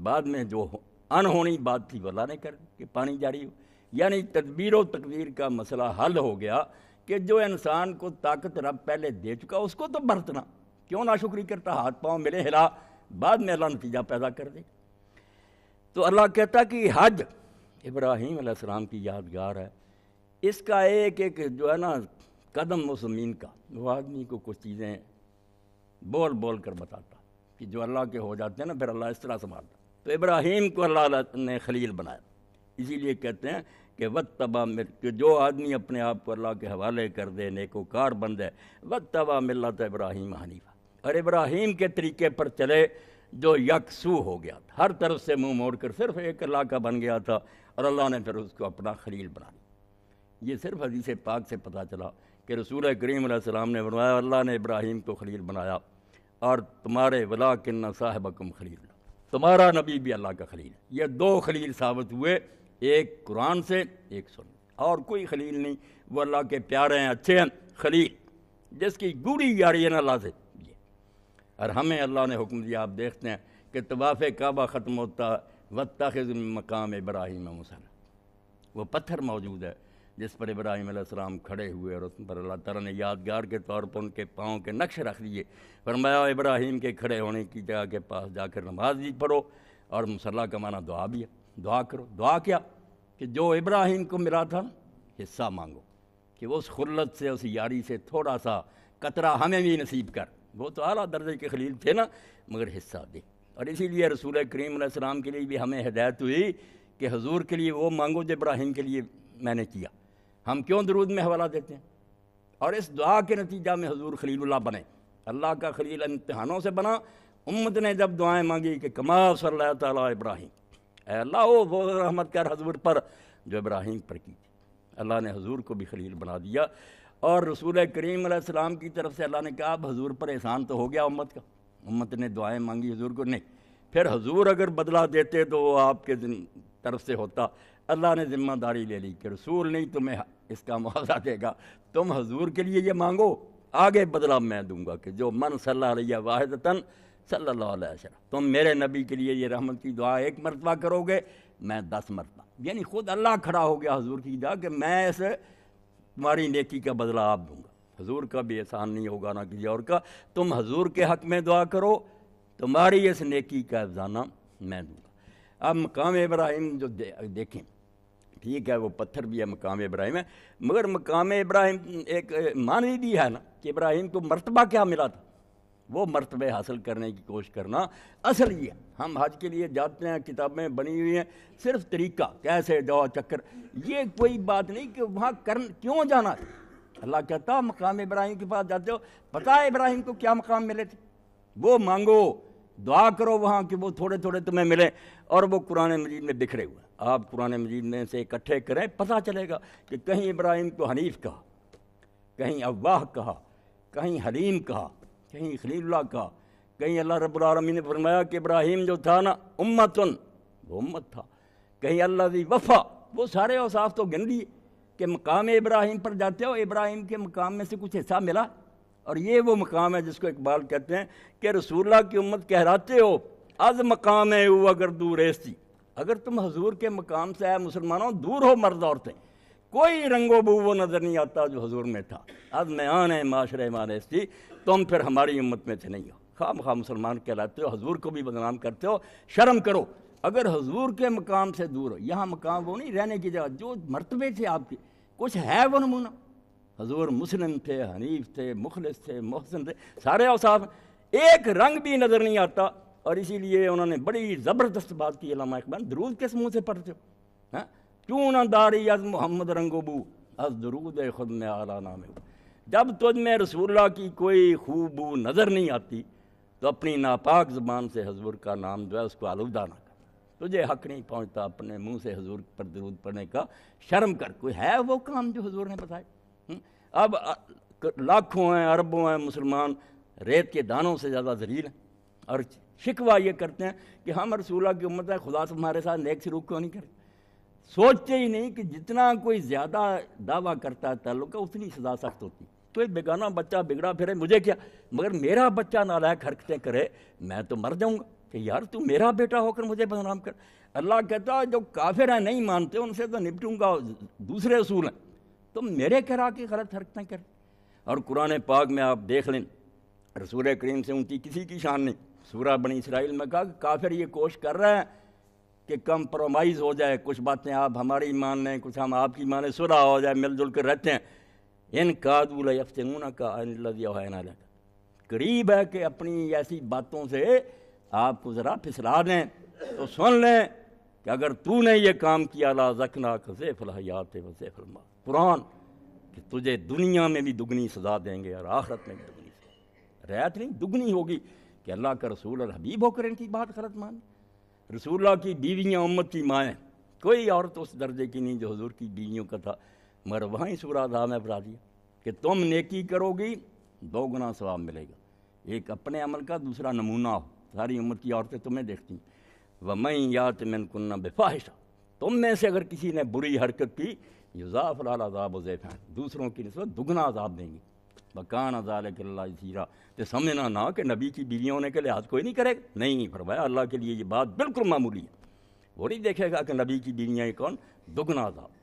بعد میں جو انہونی بات تھی وہ اللہ نے کر دی کہ پانی جاری ہو. یعنی تدبیر و تقدیر کا مسئلہ حل ہو گیا کہ جو انسان کو طاقت رب پہلے دے چکا اس کو تو برتنا کیوں ناشکری کرتا. ہاتھ پاؤں ملے ہلا، بعد میں اللہ نتیجہ پیدا کر دے. تو اللہ کہتا کہ حج ابراہیم علیہ السلام کی یادگار ہے. اس کا ایک ایک جو ہے نا قدم و زمین کا، وہ آدمی کو کچھ چیزیں بول بول کر بتاتا کہ جو اللہ کے ہو جاتے ہیں نا پھر اللہ اس طرح سنبھالتا. تو ابراہیم کو اللہ نے خلیل بنایا. اسی لیے کہتے ہیں کہ وَاتَّبَعَ کہ جو آدمی اپنے آپ کو اللہ کے حوالے کر دے، نیکوکار بن جائے، وَاتَّبَعَ مِلَّتَ ابراہیم حنیفا، اور ابراہیم کے طریقے پر چلے جو یکسو ہو گیا تھا، ہر طرف سے منہ موڑ کر صرف ایک اللہ کا بن گیا تھا، اور اللہ نے پھر اس کو اپنا خلیل بنا لیا. یہ صرف حدیث پاک سے پتہ چلا کہ رسول کریم علیہ السلام نے فرمایا اللہ نے ابراہیم کو خلیل بنایا، اور تمہارے وَلَٰكِنَّ صَاحِبَكُمْ خلیل، تمہارا نبی بھی اللہ کا خلیل ہے. یہ دو خلیل ثابت ہوئے، ایک قرآن سے، ایک سنت. اور کوئی خلیل نہیں، وہ اللہ کے پیارے ہیں، اچھے ہیں. خلیل جس کی گوڑی یاری ہے نا اللہ سے. اور ہمیں اللہ نے حکم دیا، آپ دیکھتے ہیں کہ طواف کعبہ ختم ہوتا وَاتَّخِذْ مِن مَقَامِ إِبْرَاهِيمَ مُصَلًّى، وہ پتھر موجود ہے جس پر ابراہیم علیہ السلام کھڑے ہوئے، اور اس پر اللہ تعالیٰ نے یادگار کے طور پر ان کے پاؤں کے نقش رکھ دیے. فرمایا ابراہیم کے کھڑے ہونے کی جگہ کے پاس جا کر نماز بھی پڑھو، اور مصلی کا معنی دعا بھی ہے، دعا کرو. دعا کیا کہ جو ابراہیم کو ملا تھا حصہ مانگو، کہ وہ اس خلت سے، اس یاری سے تھوڑا سا قطرہ ہمیں بھی نصیب کر. وہ تو اعلیٰ درجے کے خلیل تھے نا، مگر حصہ دے. اور اسی لیے رسول کریم علیہ السلام کے لیے بھی ہمیں ہدایت ہوئی کہ حضور کے لیے وہ مانگو جو ابراہیم کے لیے میں نے کیا. ہم کیوں درود میں حوالہ دیتے ہیں؟ اور اس دعا کے نتیجہ میں حضور خلیل اللہ بنے. اللہ کا خلیل امتحانوں سے بنا. امت نے جب دعائیں مانگی کہ کما صلی اللہ تعالیٰ ابراہیم، اے اللہ وہ رحمت کر حضور پر جو ابراہیم پر کی تھی. اللہ نے حضور کو بھی خلیل بنا دیا. اور رسول کریم علیہ السلام کی طرف سے اللہ نے کہا اب حضور پر احسان تو ہو گیا امت کا. امت نے دعائیں مانگی حضور کو، نہیں. پھر حضور اگر بدلہ دیتے تو وہ آپ کے طرف سے ہوتا. اللہ نے ذمہ داری لے لی کہ رسول نہیں تمہیں اس کا معاوضہ دے گا، تم حضور کے لیے یہ مانگو، آگے بدلہ میں دوں گا کہ جو من صلی اللہ علیہ واحدتاً صلی اللہ علیہ وسلم، تم میرے نبی کے لیے یہ رحمت کی دعا 1 مرتبہ کرو گے، میں 10 مرتبہ. یعنی خود اللہ کھڑا ہو گیا حضور کی جگہ کہ میں اسے تمہاری نیکی کا بدلہ آپ دوں گا. حضور کا بھی احسان نہیں ہوگا نہ کسی اور کا. تم حضور کے حق میں دعا کرو، تمہاری اس نیکی کا افزانہ میں دوں گا. اب مقام ابراہیم جو دیکھیں، ٹھیک ہے وہ پتھر بھی ہے، مقام ابراہیم ہے، مگر مقام ابراہیم ایک معنی بھی ہے نا کہ ابراہیم کو مرتبہ کیا ملا تھا، وہ مرتبے حاصل کرنے کی کوشش کرنا اصل یہ ہے۔ ہم حج کے لیے جاتے ہیں، کتابیں بنی ہوئی ہیں، صرف طریقہ کیسے جاؤ چکر، یہ کوئی بات نہیں کہ وہاں کیوں جانا ہے۔ اللہ کہتا مقام ابراہیم کے پاس جاتے ہو، پتہ ہے ابراہیم کو کیا مقام ملے تھے، وہ مانگو، دعا کرو وہاں کہ وہ تھوڑے تھوڑے تمہیں ملیں، اور وہ قرآن مجید میں بکھرے ہوئے ہیں۔ آپ قرآن مجید میں سے اکٹھے کریں، پتہ چلے گا کہ کہیں ابراہیم کو حنیف کہا، کہیں اواہ کہا، کہیں حلیم کہا، کہیں خلیل اللہ کہا، کہیں اللہ رب العالمین نے فرمایا کہ ابراہیم جو تھا نا امتن، وہ امت تھا، کہیں اللہ ذی وفا، وہ سارے اوصاف تو گن لیے کہ مقام ابراہیم پر جاتے ہو، ابراہیم کے مقام میں سے کچھ حصہ ملا، اور یہ وہ مقام ہے جس کو اقبال کہتے ہیں کہ رسول اللہ کی امت کہلاتے ہو از مقام او اگر دور ایستی، اگر تم حضور کے مقام سے آئے مسلمانوں دور ہو مرد عورتیں، کوئی رنگ و بو وہ نظر نہیں آتا جو حضور میں تھا، از میان معاشرے مانیستی، تم پھر ہماری امت میں سے نہیں ہو، خواہ مخواہ مسلمان کہلاتے ہو، حضور کو بھی بدنام کرتے ہو، شرم کرو اگر حضور کے مقام سے دور ہو۔ یہاں مقام وہ نہیں رہنے کی جگہ، جو مرتبے تھے آپ کے کچھ ہے وہ نمونہ، حضور مسلم تھے، حنیف تھے، مخلص تھے، محسن تھے، سارے اوصاف، ایک رنگ بھی نظر نہیں آتا، اور اسی لیے انہوں نے بڑی زبردست بات کی علامہ اقبال، درود کس منہ سے پڑھتے ہو، کیوں نہ داری از محمد رنگ و بو از درود خود میں اعلیٰ نام ہو، جب تجھ میں رسول اللہ کی کوئی خوب بو نظر نہیں آتی تو اپنی ناپاک زبان سے حضور کا نام جو ہے اس کو آلودہ نہ کر، تجھے حق نہیں پہنچتا اپنے منہ سے حضور پر درود پڑھنے کا، شرم کر، کوئی ہے وہ کام جو حضور نے بتائے۔ اب لاکھوں ہیں، اربوں ہیں مسلمان ریت کے دانوں سے زیادہ ذلیل ہیں، اور شکوہ یہ کرتے ہیں کہ ہم رسول اللہ کی امت ہے، خدا سے ہمارے ساتھ نیک سلوک کیوں نہیں کرے، سوچتے ہی نہیں کہ جتنا کوئی زیادہ دعویٰ کرتا ہے تعلق کا اتنی سزا سخت ہوتی، کوئی بیگانہ بچہ بگڑا پھرے مجھے کیا، مگر میرا بچہ نالائق حرکتیں کرے میں تو مر جاؤں گا کہ یار تو میرا بیٹا ہو کر مجھے بدنام کر۔ اللہ کہتا ہے جو کافر ہیں نہیں مانتے ان سے تو نپٹوں گا، دوسرے اصول ہیں، تم میرے کرا کے غلط حرکتیں کر۔ اور قرآن پاک میں آپ دیکھ لیں رسول کریم سے اونچی کسی کی شان نہیں، سورہ بنی اسرائیل میں کہا کہ کافر یہ کوشش کر رہے ہیں کہ کمپرومائز ہو جائے، کچھ باتیں آپ ہماری مان لیں، کچھ ہم آپ کی مانیں، صلح ہو جائے، مل جل کر رہتے ہیں، ان کادوا لیفتنونک عن الذی اوحینا الیک، قریب ہے کہ اپنی ایسی باتوں سے آپ کو ذرا پھسلا دیں، تو سن لیں کہ اگر تو نے یہ کام کیا لا ذقناک ضعف الحیات و ضعف الموت، قرآن کہ تجھے دنیا میں بھی دگنی سزا دیں گے اور آخرت میں بھی دگنی سزا، رعایت نہیں دگنی ہوگی کہ اللہ کا رسول اور حبیب ہو کر ان کی بات غلط مانی۔ رسول اللہ کی بیویاں امت کی مائیں، کوئی عورت اس درجے کی نہیں جو حضور کی بیویوں کا تھا، مگر وہیں سورہ عذاب میں بتا دیا کہ تم نیکی کرو گی 2 گنا ثواب ملے گا، ایک اپنے عمل کا، دوسرا نمونہ ہو، ساری امت کی عورتیں تمہیں دیکھتی ہیں، وَمَن یَأْتِ مِنکُنَّ بِفَاحِشَةٍ، تم میں سے اگر کسی نے بری حرکت کی یضاعف لہا العذاب ضعفین، دوسروں کی نسبت دگنا عذاب دیں گے، وَكَانَ ذَلِكَ عَلَى اللَّهِ يَسِيرًا، تو سمجھنا نہ کہ نبی کی بیویاں ہونے کے لحاظ کوئی نہیں کرے گا، نہیں، فرمایا اللہ کے لیے یہ بات بالکل معمولی ہے، وہ نہیں دیکھے گا کہ نبی کی بیویاں یہ کون، دگنا عذاب۔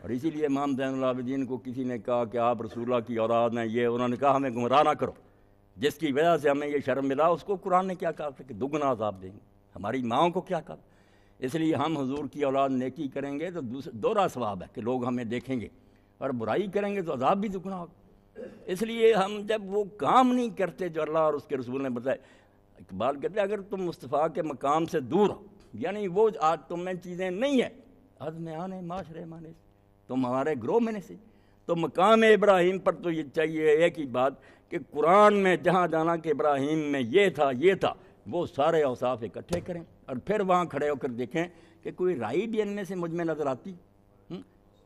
اور اسی لیے امام زین العابدین کو کسی نے کہا کہ آپ رسول اللہ کی اولاد ہیں، یہ انہوں نے کہا ہمیں گمراہ نہ کرو، جس کی وجہ سے ہمیں یہ شرم ملا، اس کو قرآن نے کیا کہا کہ دگنا عذاب دیں گے، ہماری ماؤں کو کیا کہا، اس لیے ہم حضور کی اولاد نیکی کریں گے تو دوہرا ثواب ہے کہ لوگ ہمیں دیکھیں گے، اور برائی کریں گے تو عذاب بھی دگنا ہوگا۔ اس لیے ہم جب وہ کام نہیں کرتے جو اللہ اور اس کے رسول نے بتائے، اقبال کہتے ہیں اگر تم مصطفیٰ کے مقام سے دور ہو، یعنی وہ آج تم میں چیزیں نہیں ہیں، آنے معاشرے مانے سے، تم ہمارے گروہ میں نہیں سے، تو مقام ابراہیم پر تو یہ چاہیے ایک ہی بات کہ قرآن میں جہاں جانا کہ ابراہیم میں یہ تھا یہ تھا، وہ سارے اوصاف اکٹھے کریں، اور پھر وہاں کھڑے ہو کر دیکھیں کہ کوئی رائی بھی ان میں سے مجھ میں نظر آتی،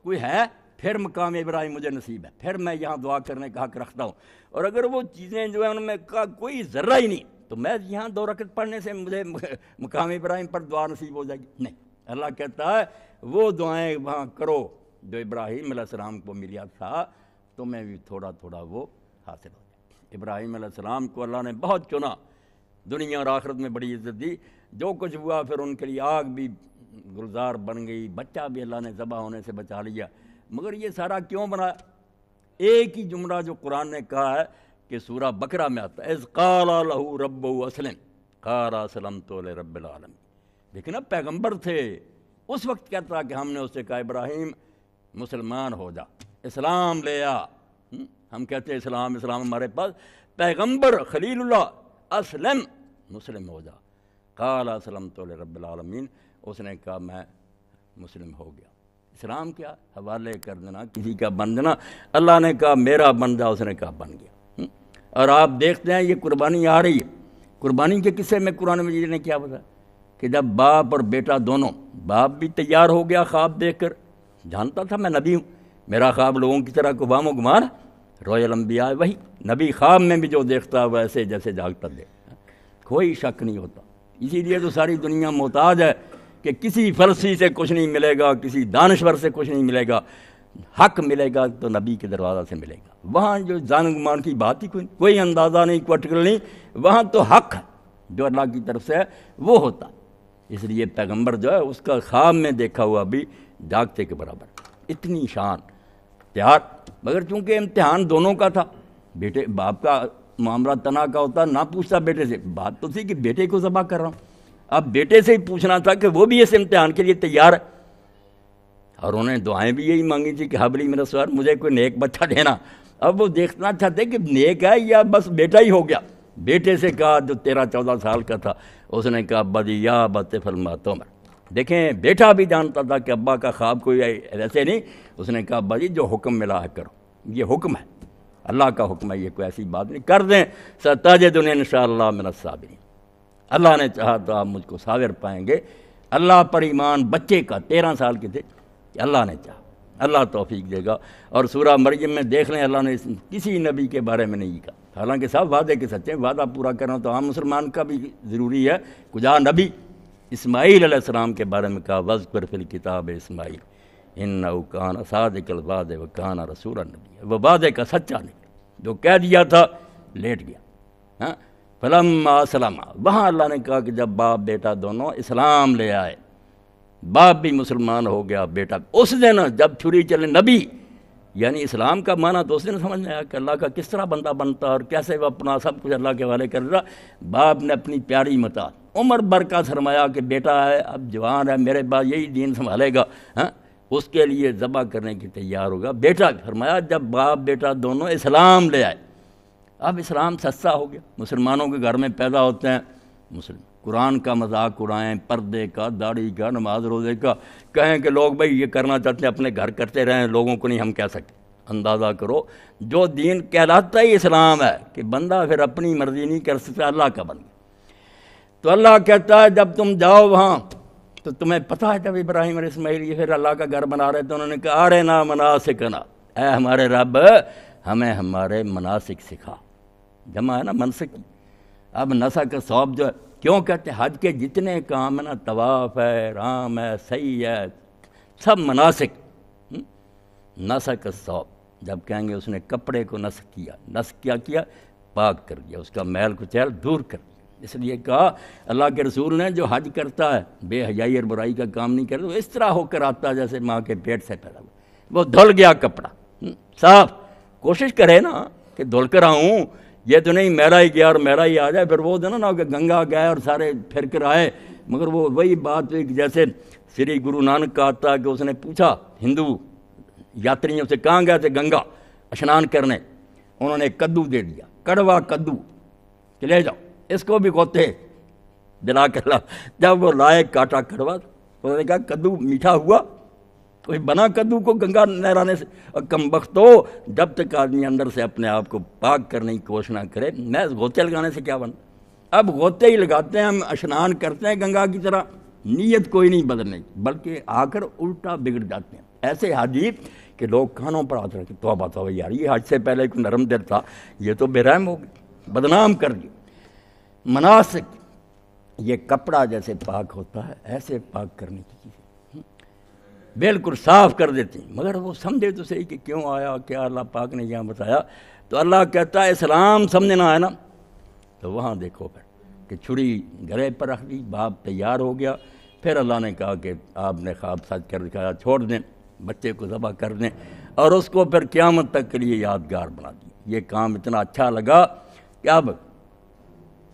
کوئی ہے، پھر مقام ابراہیم مجھے نصیب ہے، پھر میں یہاں دعا کرنے کا حق رکھتا ہوں، اور اگر وہ چیزیں جو ہیں ان میں کا کوئی ذرہ ہی نہیں تو میں یہاں 2 رکعت پڑھنے سے مجھے مقام ابراہیم پر دعا نصیب ہو جائے گی، نہیں، اللہ کہتا ہے وہ دعائیں وہاں کرو جو ابراہیم علیہ السلام کو ملیا تھا، تمہیں بھی تھوڑا تھوڑا وہ حاصل ہو جائے۔ ابراہیم علیہ السلام کو اللہ نے بہت چنا، دنیا اور آخرت میں بڑی عزت دی، جو کچھ ہوا پھر ان کے لیے آگ بھی گلزار بن گئی، بچہ بھی اللہ نے ذبح ہونے سے بچا لیا، مگر یہ سارا کیوں بنا؟ ایک ہی جملہ جو قرآن نے کہا ہے کہ سورہ بقرہ میں آتا ہے، اذ قال لہ ربہ اسلم قال اسلمت لرب العالمین، لیکن اب پیغمبر تھے، اس وقت کہتا کہ ہم نے اس سے کہا ابراہیم مسلمان ہو جا، اسلام لے آ۔ ہم کہتے ہیں اسلام ہمارے پاس پیغمبر خلیل اللہ اسلم، مسلم ہو جا۔ قال اسلمت لرب العالمین، اس نے کہا میں مسلم ہو گیا۔ اسلام کیا؟ حوالے کر دینا، کسی کا بن دینا۔ اللہ نے کہا میرا بن جا، اس نے کہا بن گیا۔ اور آپ دیکھتے ہیں یہ قربانی آ رہی ہے۔ قربانی کے قصے میں قرآن مجید نے کیا بتایا کہ جب باپ اور بیٹا دونوں، باپ بھی تیار ہو گیا خواب دیکھ کر، جانتا تھا میں نبی ہوں، میرا خواب لوگوں کی طرح گوام و گمان، رویل انبیاء وہی، نبی خواب میں بھی جو دیکھتا ویسے جیسے جاگتا دیکھتا، کوئی شک نہیں ہوتا۔ اسی لیے تو ساری دنیا محتاج ہے کہ کسی فلسفی سے کچھ نہیں ملے گا، کسی دانشور سے کچھ نہیں ملے گا، حق ملے گا تو نبی کے دروازہ سے ملے گا۔ وہاں جو جان گمان کی بات ہی کوئی اندازہ نہیں، کوئی اٹکل نہیں، وہاں تو حق ہے جو اللہ کی طرف سے ہے وہ ہوتا۔ اس لیے پیغمبر جو ہے اس کا خواب میں دیکھا ہوا بھی جاگتے کے برابر، اتنی شان تیار۔ مگر چونکہ امتحان دونوں کا تھا، بیٹے باپ کا معاملہ تنا کا ہوتا، نہ پوچھتا بیٹے سے، بات تو تھی کہ بیٹے کو ذبح کر رہا ہوں، اب بیٹے سے ہی پوچھنا تھا کہ وہ بھی اس امتحان کے لیے تیار ہے۔ اور انہوں نے دعائیں بھی یہی مانگی تھی کہ حبلی من الصالحین، مجھے کوئی نیک بچہ دینا۔ اب وہ دیکھنا چاہتے کہ نیک ہے یا بس بیٹا ہی ہو گیا۔ بیٹے سے کہا جو 13-14 سال کا تھا، اس نے کہا ابا جی یا ابت فلما تؤمر۔ دیکھیں بیٹا بھی جانتا تھا کہ ابا کا خواب کوئی ایسے نہیں، اس نے کہا ابا جی جو حکم ملا ہے کرو، یہ حکم ہے، اللہ کا حکم ہے، یہ کوئی ایسی بات نہیں، کر دیں، ستجدنی انشاءاللہ من الصابرین۔ اللہ نے چاہا تو آپ مجھ کو صابر پائیں گے۔ اللہ پر ایمان بچے کا 13 سال کے تھے کہ اللہ نے چاہا، اللہ توفیق دے گا۔ اور سورہ مریم میں دیکھ لیں اللہ نے کسی نبی کے بارے میں نہیں کہا، حالانکہ سب وعدے کے سچے، وعدہ پورا کرنا تو عام مسلمان کا بھی ضروری ہے۔ کجا نبی اسماعیل علیہ السلام کے بارے میں کہا وذکر فی الکتاب اسماعیل انہ کان صادق الوعد وکان رسولا نبیا، وہ وعدے کا سچا نہیں، جو کہہ دیا تھا لیٹ گیا۔ ہاں فلما اسلم، وہاں اللہ نے کہا کہ جب باپ بیٹا دونوں اسلام لے آئے، باپ بھی مسلمان ہو گیا، بیٹا اس دن جب چھری چلے نبی، یعنی اسلام کا معنی تو اس دن سمجھ میں آیا کہ اللہ کا کس طرح بندہ بنتا اور کیسے وہ اپنا سب کچھ اللہ کے حوالے کر رہا۔ باپ نے اپنی پیاری متا عمر بھر کا سرمایہ کہ بیٹا ہے اب جوان ہے میرے بعد یہی دین سنبھالے گا، ہاں اس کے لیے ذبح کرنے کی تیار ہوگا۔ بیٹا فرمایا جب باپ بیٹا دونوں اسلام لے آئے، اب اسلام سستا ہو گیا، مسلمانوں کے گھر میں پیدا ہوتے ہیں مسلم، قرآن کا مذاق اڑائیں، پردے کا، داڑھی کا، نماز روزے کا، کہیں کہ لوگ بھائی یہ کرنا چاہتے ہیں اپنے گھر کرتے رہیں، لوگوں کو نہیں ہم کہہ سکتے۔ اندازہ کرو جو دین کہلاتا ہی اسلام ہے کہ بندہ پھر اپنی مرضی نہیں کر سکتا، اللہ کا بندہ۔ تو اللہ کہتا ہے جب تم جاؤ وہاں تو تمہیں پتہ ہے جب ابراہیم اور اسماعیل یہ پھر اللہ کا گھر بنا رہے تو انہوں نے کہا ارنا مناسکنا، اے ہمارے رب ہمیں ہمارے مناسک سکھا، جمع ہے نا منسک۔ اب نسک ثواب جو ہے، کیوں کہتے ہیں حج کے جتنے کام ہیں نا، طواف ہے، رام ہے، سعی ہے، سب مناسک۔ نسک ثواب جب کہیں گے اس نے کپڑے کو نسک کیا، نسک کیا کیا پاک کر دیا، اس کا میل کچیل دور کر دیا۔ اس لیے کہا اللہ کے رسول نے جو حج کرتا ہے بے حیائی اور برائی کا کام نہیں کرتا، وہ اس طرح ہو کر آتا ہے جیسے ماں کے پیٹ سے پیدا ہوا، وہ دھل گیا کپڑا صاف۔ کوشش کرے نا کہ دھل کر آؤں، یہ تو نہیں میرا ہی گیا اور میرا ہی آ جائے، پھر وہ جو نا کہ گنگا گئے اور سارے پھر کر آئے۔ مگر وہ وہی بات ہوئی کہ جیسے سری گرو نانک کا آتا کہ اس نے پوچھا ہندو یاتریوں سے کہاں گئے تھے گنگا اشنان کرنے، انہوں نے کدو دے دیا، کڑوا کدو کہ لے جاؤ اس کو بھی گوتے دلا کر لا۔ جب وہ لائے کاٹا کڑوا، انہوں نے کہا کدو میٹھا ہوا، کوئی بنا کدو کو گنگا نہرانے سے؟ اور کم بختو جب تک آدمی اندر سے اپنے آپ کو پاک کرنے کی کوشش نہ کرے، میں غوطے لگانے سے کیا بنا؟ اب غوطے ہی لگاتے ہیں ہم، اشنان کرتے ہیں گنگا کی طرح، نیت کوئی نہیں بدلنے بلکہ آ کر الٹا بگڑ جاتے ہیں۔ ایسے حاجی کہ لوگ کانوں پر آتے رہتے توبہ توبہ یار، یہ حج سے پہلے کوئی نرم دل تھا، یہ تو بے رحم ہو گئی، بدنام کر دیا۔ مناسک یہ کپڑا جیسے پاک ہوتا ہے ایسے پاک کرنے کی چیزیں بالکل صاف کر دیتی ہیں، مگر وہ سمجھے تو صحیح کہ کیوں آیا، کیا اللہ پاک نے یہاں بتایا۔ تو اللہ کہتا ہے اسلام سمجھنا ہے نا، تو وہاں دیکھو پھر کہ چھری گرے پر رکھ دی، باپ تیار ہو گیا۔ پھر اللہ نے کہا کہ آپ نے خواب سچ کر دکھایا، چھوڑ دیں بچے کو ذبح کر دیں، اور اس کو پھر قیامت تک کے لیے یادگار بنا دیا۔ یہ کام اتنا اچھا لگا کہ اب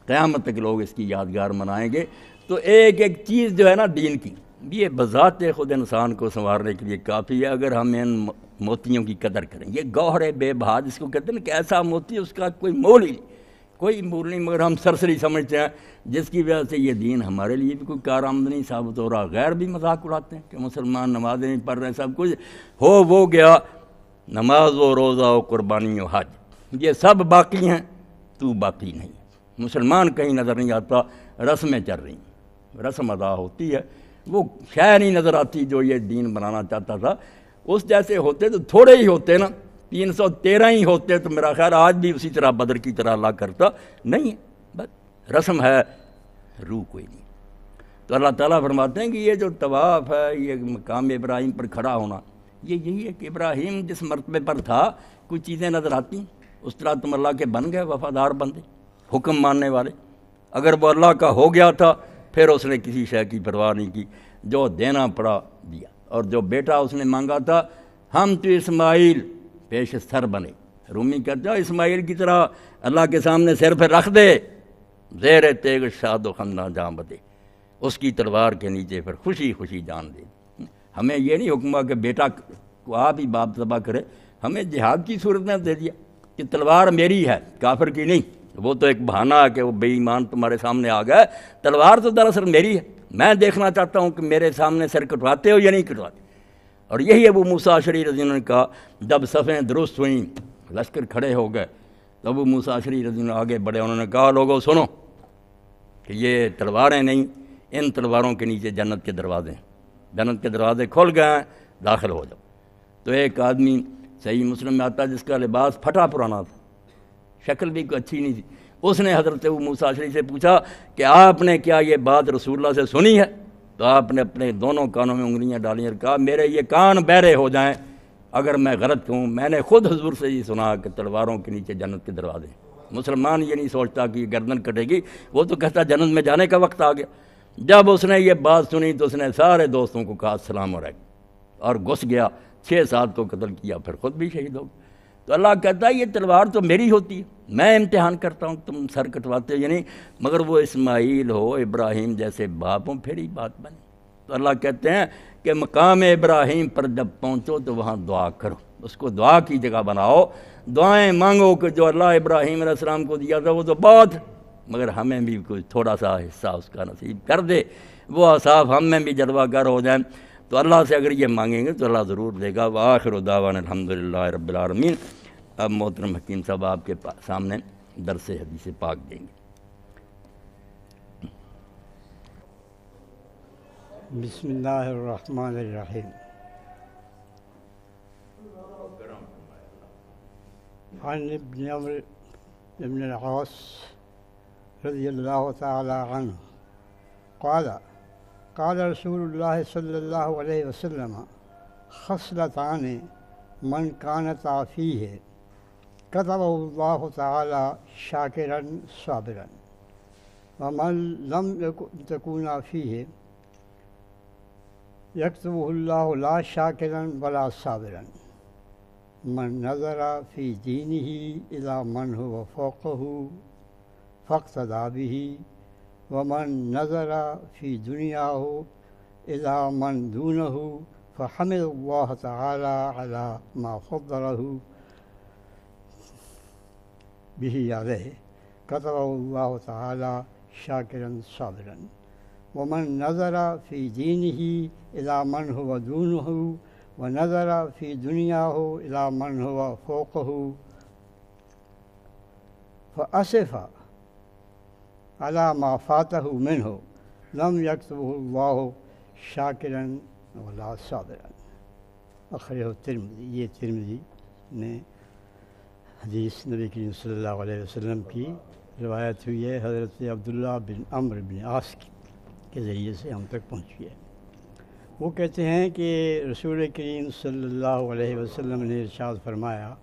قیامت تک لوگ اس کی یادگار منائیں گے۔ تو ایک ایک چیز جو ہے نا دین کی، یہ بذات خود انسان کو سنوارنے کے لیے کافی ہے اگر ہم ان موتیوں کی قدر کریں. یہ گوہر بے بہا جس کو کہتے ہیں نا کہ ایسا موتی اس کا کوئی مول ہی نہیں، کوئی مول نہیں، مگر ہم سرسری سمجھتے ہیں جس کی وجہ سے یہ دین ہمارے لیے بھی کوئی کارآمدنی ثابت ہو رہا. غیر بھی مذاق اڑاتے ہیں کہ مسلمان نمازیں نہیں پڑھ رہے ہیں، سب کچھ وہ گیا، نماز و روزہ و قربانی و حج یہ سب باقی ہیں، تو باقی نہیں. مسلمان کہیں نظر نہیں آتا، رسمیں چل رہی ہیں، رسم ادا ہوتی ہے، وہ شے نہیں نظر آتی جو یہ دین بنانا چاہتا تھا. اس جیسے ہوتے تو تھوڑے ہی ہوتے نا، 313 ہی ہوتے تو میرا خیال آج بھی اسی طرح بدر کی طرح اللہ کرتا نہیں ہے. بس رسم ہے، روح کوئی نہیں. تو اللہ تعالیٰ فرماتے ہیں کہ یہ جو طواف ہے، یہ مقام ابراہیم پر کھڑا ہونا، یہ یہی ہے کہ ابراہیم جس مرتبے پر تھا کچھ چیزیں نظر آتی ہیں، اس طرح تم اللہ کے بن گئے وفادار بندے، حکم ماننے والے. اگر وہ اللہ کا ہو گیا تھا پھر اس نے کسی شے کی پرواہ نہیں کی، جو دینا پڑا دیا. اور جو بیٹا اس نے مانگا تھا، ہم تو اسماعیل پیش سر بنے. رومی کہتا ہے اسماعیل کی طرح اللہ کے سامنے سر پہ رکھ دے، زیر تیغ شاد و خندہ جان بدے، اس کی تلوار کے نیچے پھر خوشی خوشی جان دے. ہمیں یہ نہیں حکم ہوا کہ بیٹا کو آپ ہی باپ ذبح کرے، ہمیں جہاد کی صورت میں دے دیا کہ تلوار میری ہے، کافر کی نہیں. وہ تو ایک بہانہ ہے کہ وہ بے ایمان تمہارے سامنے آ گئے، تلوار تو دراصل میری ہے. میں دیکھنا چاہتا ہوں کہ میرے سامنے سر کٹواتے ہو یا نہیں کٹواتے. اور یہی ابو موسیٰ اشعری رضی اللہ عنہ نے کہا، جب صفیں درست ہوئیں، لشکر کھڑے ہو گئے، تو ابو موسیٰ اشعری رضی اللہ عنہ آگے بڑھے، انہوں نے کہا لوگوں سنو کہ یہ تلواریں نہیں، ان تلواروں کے نیچے جنت کے دروازے ہیں، جنت کے دروازے کھل گئے ہیں، داخل ہو جاؤ. تو ایک آدمی صحیح مسلم میں آتا جس کا لباس پھٹا پرانا تھا، شکل بھی کوئی اچھی نہیں تھی، اس نے حضرت ابو موسیٰ اشعری سے پوچھا کہ آپ نے کیا یہ بات رسول اللہ سے سنی ہے؟ تو آپ نے اپنے دونوں کانوں میں انگلیاں ڈالی اور کہا میرے یہ کان بہرے ہو جائیں اگر میں غلط ہوں، میں نے خود حضور سے یہ سنا کہ تلواروں کے نیچے جنت کے دروازے ہیں. مسلمان یہ نہیں سوچتا کہ یہ گردن کٹے گی، وہ تو کہتا جنت میں جانے کا وقت آ گیا. جب اس نے یہ بات سنی تو اس نے سارے دوستوں کو کہا السلام علیکم، اور گھس گیا، 6-7 کو قتل کیا، پھر خود بھی شہید ہو گیا. تو اللہ کہتا ہے یہ تلوار تو میری ہوتی ہے، میں امتحان کرتا ہوں، تم سر کٹواتے ہو یا نہیں. مگر وہ اسماعیل ہو، ابراہیم جیسے باپ ہوں، پھر ہی بات بنے. تو اللہ کہتے ہیں کہ مقام ابراہیم پر جب پہنچو تو وہاں دعا کرو، اس کو دعا کی جگہ بناؤ، دعائیں مانگو کہ جو اللہ ابراہیم علیہ السلام کو دیا تھا وہ تو بہت، مگر ہمیں بھی کوئی تھوڑا سا حصہ اس کا نصیب کر دے، وہ اصحاب ہم میں بھی جلوہ گر ہو جائیں. تو اللہ سے اگر یہ مانگیں گے تو اللہ ضرور دے گا. وآخر دعوانا الحمدللہ رب العالمین. اب محترم حکیم صاحب آپ کے سامنے درس حدیث پاک دیں گے. بسم اللہ الرحمن الرحیم. عن ابن عمرو بن العاص رضی اللہ تعالی عنہ قال رسول اللہ صلی اللہ علیہ وسلم خصلتان من كانت فيه كتب اللہ تعالی شاکرا صابرا ومن لم تكن فيه يكتبه الله لا شاكرا ولا صابرا. من نظر في دينه إلى من هو فوقه فاقتدى به ومن نظر في دنياه إلى من دونه فحمد الله تعالى على ما فضله به عليه كتبه الله تعالى شاكرا صابرا. ومن نظر في دينه إلى من هو دونه ونظر في دنياه إلى من هو فوقه فأسف على ما فاته منه لم يكتبه الله شاكرا ولا صابرا. أخرجه الترمذي. یہ ترمذی نے حدیث نبی کریم صلی اللہ علیہ وسلم کی روایت ہوئی ہے، حضرت عبداللہ بن عمرو بن عاص کے ذریعے سے ہم تک پہنچی ہے. وہ کہتے ہیں کہ رسول کریم صلی اللہ علیہ وسلم نے ارشاد فرمایا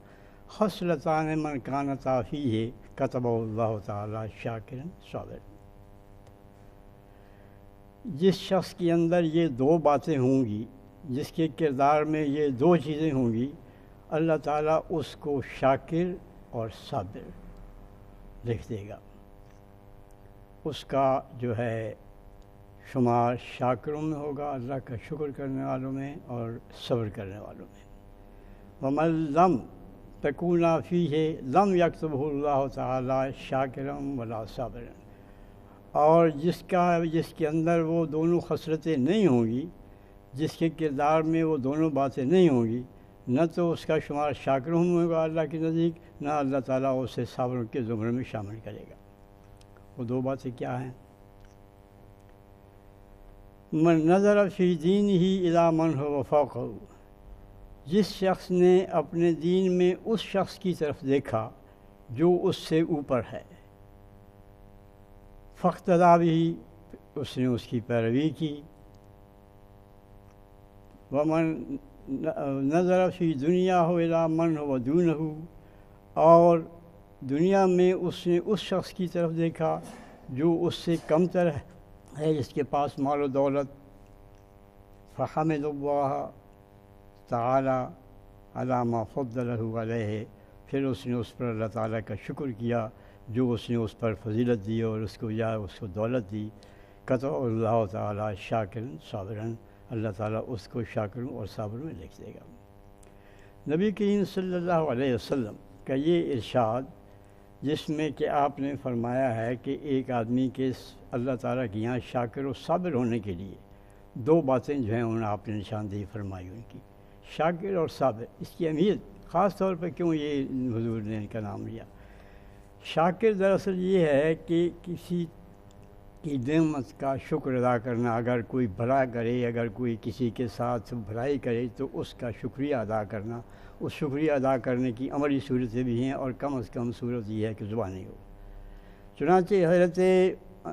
خصلتان من کانتا فیہ کتب اللہ تعالی شاکرا صابرا. جس شخص کے اندر یہ 2 باتیں ہوں گی، جس کے کردار میں یہ 2 چیزیں ہوں گی، اللہ تعالیٰ اس کو شاکر اور صابر لکھ دے گا. اس کا جو ہے شمار شاکروں میں ہوگا، اللہ کا شکر کرنے والوں میں اور صبر کرنے والوں میں۔ وَمَن لَّمْ تَكُونَ فِيهِ لَمْ يَكْتُبْهُ اللَّهُ تَعَالَىٰ شَاكِرًا وَلَا صَابِرًا، اور جس کے اندر وہ دونوں خصلتیں نہیں ہوں گی، جس کے کردار میں وہ دونوں باتیں نہیں ہوں گی، نہ تو اس کا شمار شاکروں میں ہوگا اللہ کے نزدیک، نہ اللہ تعالیٰ اسے صابروں کے زمرے میں شامل کرے گا۔ وہ دو باتیں کیا ہیں؟ من نظر فی دینہ الی من هو فوقہ، جس شخص نے اپنے دین میں اس شخص کی طرف دیکھا جو اس سے اوپر ہے، فاقتدی بہ، اس نے اس کی پیروی کی۔ ومن نظر فی دنیاہ الی من هو دونہ، اور دنیا میں اس نے اس شخص کی طرف دیکھا جو اس سے کمتر ہے، جس کے پاس مال و دولت، فحمد اللہ تعالی علی ما فضلہ علیہ، پھر اس نے اس پر اللہ تعالیٰ کا شکر کیا جو اس نے اس پر فضیلت دی اور اس کو دولت دی۔ قطع اللہ تعالیٰ شاکرا صابرا، اللہ تعالیٰ اس کو شاکروں اور صابروں میں لکھ دے گا۔ نبی کریم صلی اللہ علیہ وسلم کا یہ ارشاد، جس میں کہ آپ نے فرمایا ہے کہ ایک آدمی کے اللہ تعالیٰ کے یہاں شاکر و صابر ہونے کے لیے دو باتیں جو ہیں انہوں نے آپ نے نشاندہی فرمائی ان کی، شاکر اور صابر۔ اس کی اہمیت خاص طور پر کیوں یہ حضور نے ان کا نام لیا؟ شاکر دراصل یہ ہے کہ کسی کی نعمت کا شکر ادا کرنا، اگر کوئی بھلا کرے، اگر کوئی کسی کے ساتھ بھلائی کرے تو اس کا شکریہ ادا کرنا۔ اس شکریہ ادا کرنے کی عملی صورتیں بھی ہیں، اور کم از کم صورت یہ ہے کہ زبانی ہو۔ چنانچہ حضرت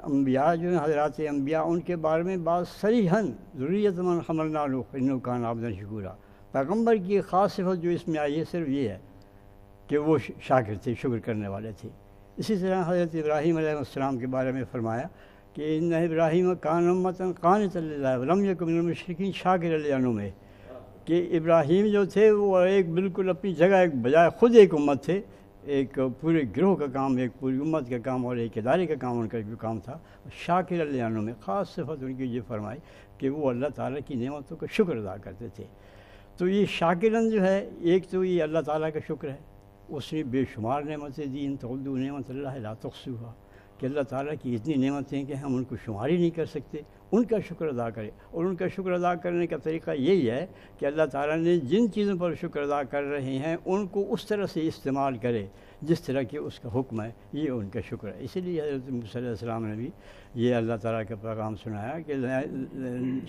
انبیاء جو ہیں، حضرات انبیاء، ان کے بارے میں بات صریحاً ذریۃ من حملنا نوح انہ کان عبدا شکورا، پیغمبر کی خاص صفت جو اس میں آئی ہے صرف یہ ہے کہ وہ شاکر تھے، شکر کرنے والے تھے۔ اسی طرح حضرت ابراہیم علیہ السلام کے بارے میں فرمایا کہ ان ابراہیم کان امۃ قانتا للہ ولم یکن من المشرکین شاکرا لانعمہ، کہ ابراہیم جو تھے وہ ایک بالکل اپنی جگہ ایک بجائے خود ایک امت تھے، ایک پورے گروہ کا کام، ایک پوری امت کا کام اور ایک ادارے کا کام ان کا جو کام تھا، شاکر لانعمہ، خاص صفت ان کی یہ فرمائی کہ وہ اللہ تعالیٰ کی نعمتوں کا شکر ادا کرتے تھے۔ تو یہ شاکرن جو ہے، ایک تو یہ اللہ تعالیٰ کا شکر ہے، اس نے بے شمار نعمتیں دی، ان تعدوا نعمت اللہ لا تحصوها، کہ اللہ تعالیٰ کی اتنی نعمتیں کہ ہم ان کو شمار ہی نہیں کر سکتے، ان کا شکر ادا کرے۔ اور ان کا شکر ادا کرنے کا طریقہ یہی ہے کہ اللہ تعالیٰ نے جن چیزوں پر شکر ادا کر رہے ہیں ان کو اس طرح سے استعمال کرے جس طرح کہ اس کا حکم ہے، یہ ان کا شکر ہے۔ اسی لیے حضرت موسیٰ علیہ السلام نے بھی یہ اللہ تعالیٰ کا پیغام سنایا کہ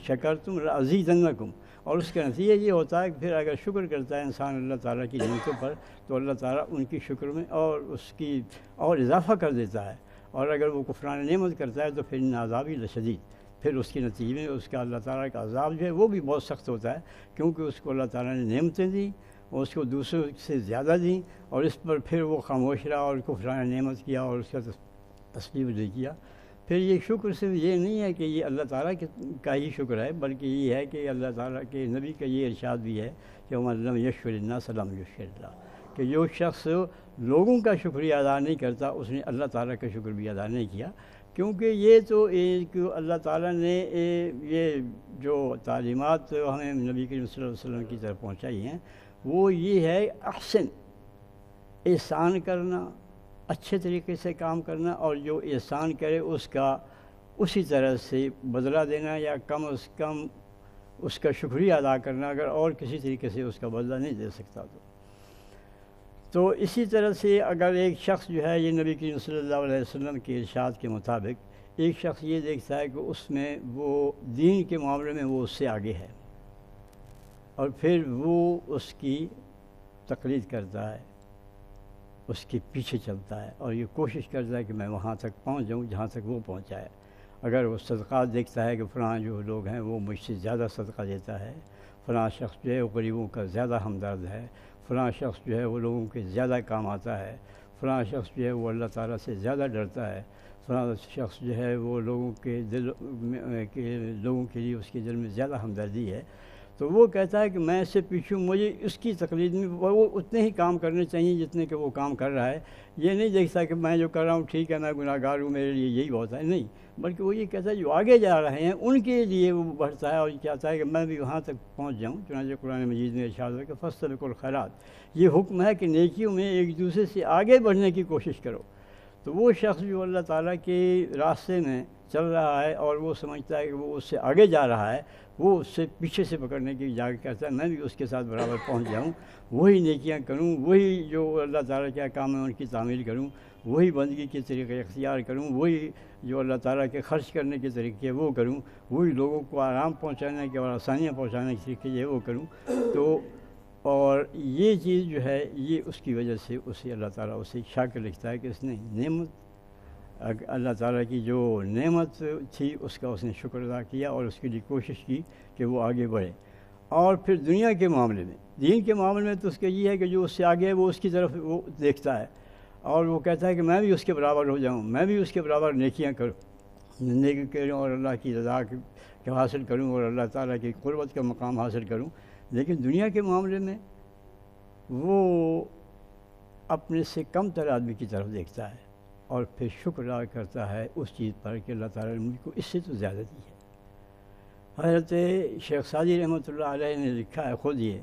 شکرتم لأزیدنکم، اور اس کا نتیجہ یہ ہوتا ہے کہ پھر اگر شکر کرتا ہے انسان اللہ تعالیٰ کی نعمتوں پر تو اللہ تعالیٰ ان کی شکر میں اور اس کی اور اضافہ کر دیتا ہے، اور اگر وہ کفران نعمت کرتا ہے تو پھر ان عذابی لشدید، پھر اس کے نتیجے میں اس کا اللہ تعالیٰ کا عذاب جو ہے وہ بھی بہت سخت ہوتا ہے، کیونکہ اس کو اللہ تعالیٰ نے نعمتیں دیں اور اس کو دوسروں سے زیادہ دیں، اور اس پر پھر وہ خاموش رہا اور کفران نعمت کیا اور اس کا تسلیم نہیں کیا۔ پھر یہ شکر صرف یہ نہیں ہے کہ یہ اللہ تعالیٰ کا ہی شکر ہے، بلکہ یہ ہے کہ اللہ تعالیٰ کے نبی کا یہ ارشاد بھی ہے کہ وَمَن لَّمْ يَشْكُرِ النَّاسَ لَمْ يَشْكُرِ اللَّهَ، کہ جو شخص لوگوں کا شکریہ ادا نہیں کرتا اس نے اللہ تعالیٰ کا شکر بھی ادا نہیں کیا، کیونکہ یہ تو ایک اللہ تعالیٰ نے یہ جو تعلیمات ہمیں نبی کریم صلی اللہ علیہ وسلم کی طرف پہنچائی ہیں وہ یہ ہے احسن، احسان کرنا، اچھے طریقے سے کام کرنا، اور جو احسان کرے اس کا اسی طرح سے بدلہ دینا، یا کم از کم اس کا شکریہ ادا کرنا، اگر اور کسی طریقے سے اس کا بدلہ نہیں دے سکتا تو اسی طرح سے اگر ایک شخص جو ہے، یہ نبی کریم صلی اللہ علیہ وسلم کے ارشاد کے مطابق ایک شخص یہ دیکھتا ہے کہ اس میں وہ دین کے معاملے میں وہ اس سے آگے ہے، اور پھر وہ اس کی تقلید کرتا ہے، اس کے پیچھے چلتا ہے اور یہ کوشش کرتا ہے کہ میں وہاں تک پہنچ جاؤں جہاں تک وہ پہنچا ہے۔ اگر وہ صدقات دیکھتا ہے کہ فلاں جو لوگ ہیں وہ مجھ سے زیادہ صدقہ دیتا ہے، فلاں شخص جو ہے وہ غریبوں کا زیادہ ہمدرد ہے، فلاں شخص جو ہے وہ لوگوں کے زیادہ کام آتا ہے، فلاں شخص جو ہے وہ اللہ تعالیٰ سے زیادہ ڈرتا ہے، فلاں شخص جو ہے وہ لوگوں کے لیے اس کے دل میں زیادہ ہمدردی ہے، تو وہ کہتا ہے کہ میں اس سے پیچھے ہوں، مجھے اس کی تقلید میں وہ اتنے ہی کام کرنے چاہیے جتنے کہ وہ کام کر رہا ہے. یہ نہیں دیکھتا کہ میں جو کر رہا ہوں ٹھیک ہے، میں گناہ گار ہوں، میرے لیے یہی بہت ہے، نہیں، بلکہ وہ یہ کہتا ہے جو آگے جا رہے ہیں ان کے لیے وہ بڑھتا ہے اور چاہتا ہے کہ میں بھی وہاں تک پہنچ جاؤں. چنانچہ قرآن مجید میں ارشاد ہے کہ فاستبقوا الخیرات، یہ حکم ہے کہ نیکیوں میں ایک دوسرے سے آگے بڑھنے کی کوشش کرو. تو وہ شخص جو اللہ تعالیٰ کے راستے میں چل رہا ہے اور وہ سمجھتا ہے کہ وہ اس سے آگے جا رہا ہے، وہ اس سے پیچھے سے پکڑنے کی جا کے کہتا ہے میں بھی اس کے ساتھ برابر پہنچ جاؤں، وہی نیکیاں کروں، وہی جو اللہ تعالیٰ کے احکام ہیں ان کی تعمیل کروں، وہی بندگی کے طریقے اختیار کروں، وہی جو اللہ تعالیٰ کے خرچ کرنے کے طریقے وہ کروں، وہی لوگوں کو آرام پہنچانے کے اور آسانیاں پہنچانے کے طریقے یہ وہ کروں. تو اور یہ چیز جو ہے یہ اس کی وجہ سے اسے اللہ تعالیٰ اسے شاکر لکھتا ہے کہ اس نے نعمت، اللہ تعالیٰ کی جو نعمت تھی اس کا اس نے شکر ادا کیا اور اس کے لیے کوشش کی کہ وہ آگے بڑھے. اور پھر دنیا کے معاملے میں، دین کے معاملے میں تو اس کا یہ ہے کہ جو اس سے آگے ہے وہ اس کی طرف وہ دیکھتا ہے اور وہ کہتا ہے کہ میں بھی اس کے برابر ہو جاؤں، میں بھی اس کے برابر نیکیاں کروں، نیکی کروں اور اللہ کی رضا کو حاصل کروں اور اللہ تعالیٰ کی قربت کا مقام حاصل کروں. لیکن دنیا کے معاملے میں وہ اپنے سے کم تر آدمی کی طرف دیکھتا ہے اور پھر شکر ادا کرتا ہے اس چیز پر کہ اللہ تعالیٰ نے مجھ کو اس سے تو زیادہ دی ہے. حضرت شیخ سعدی رحمۃ اللہ علیہ نے لکھا ہے خود یہ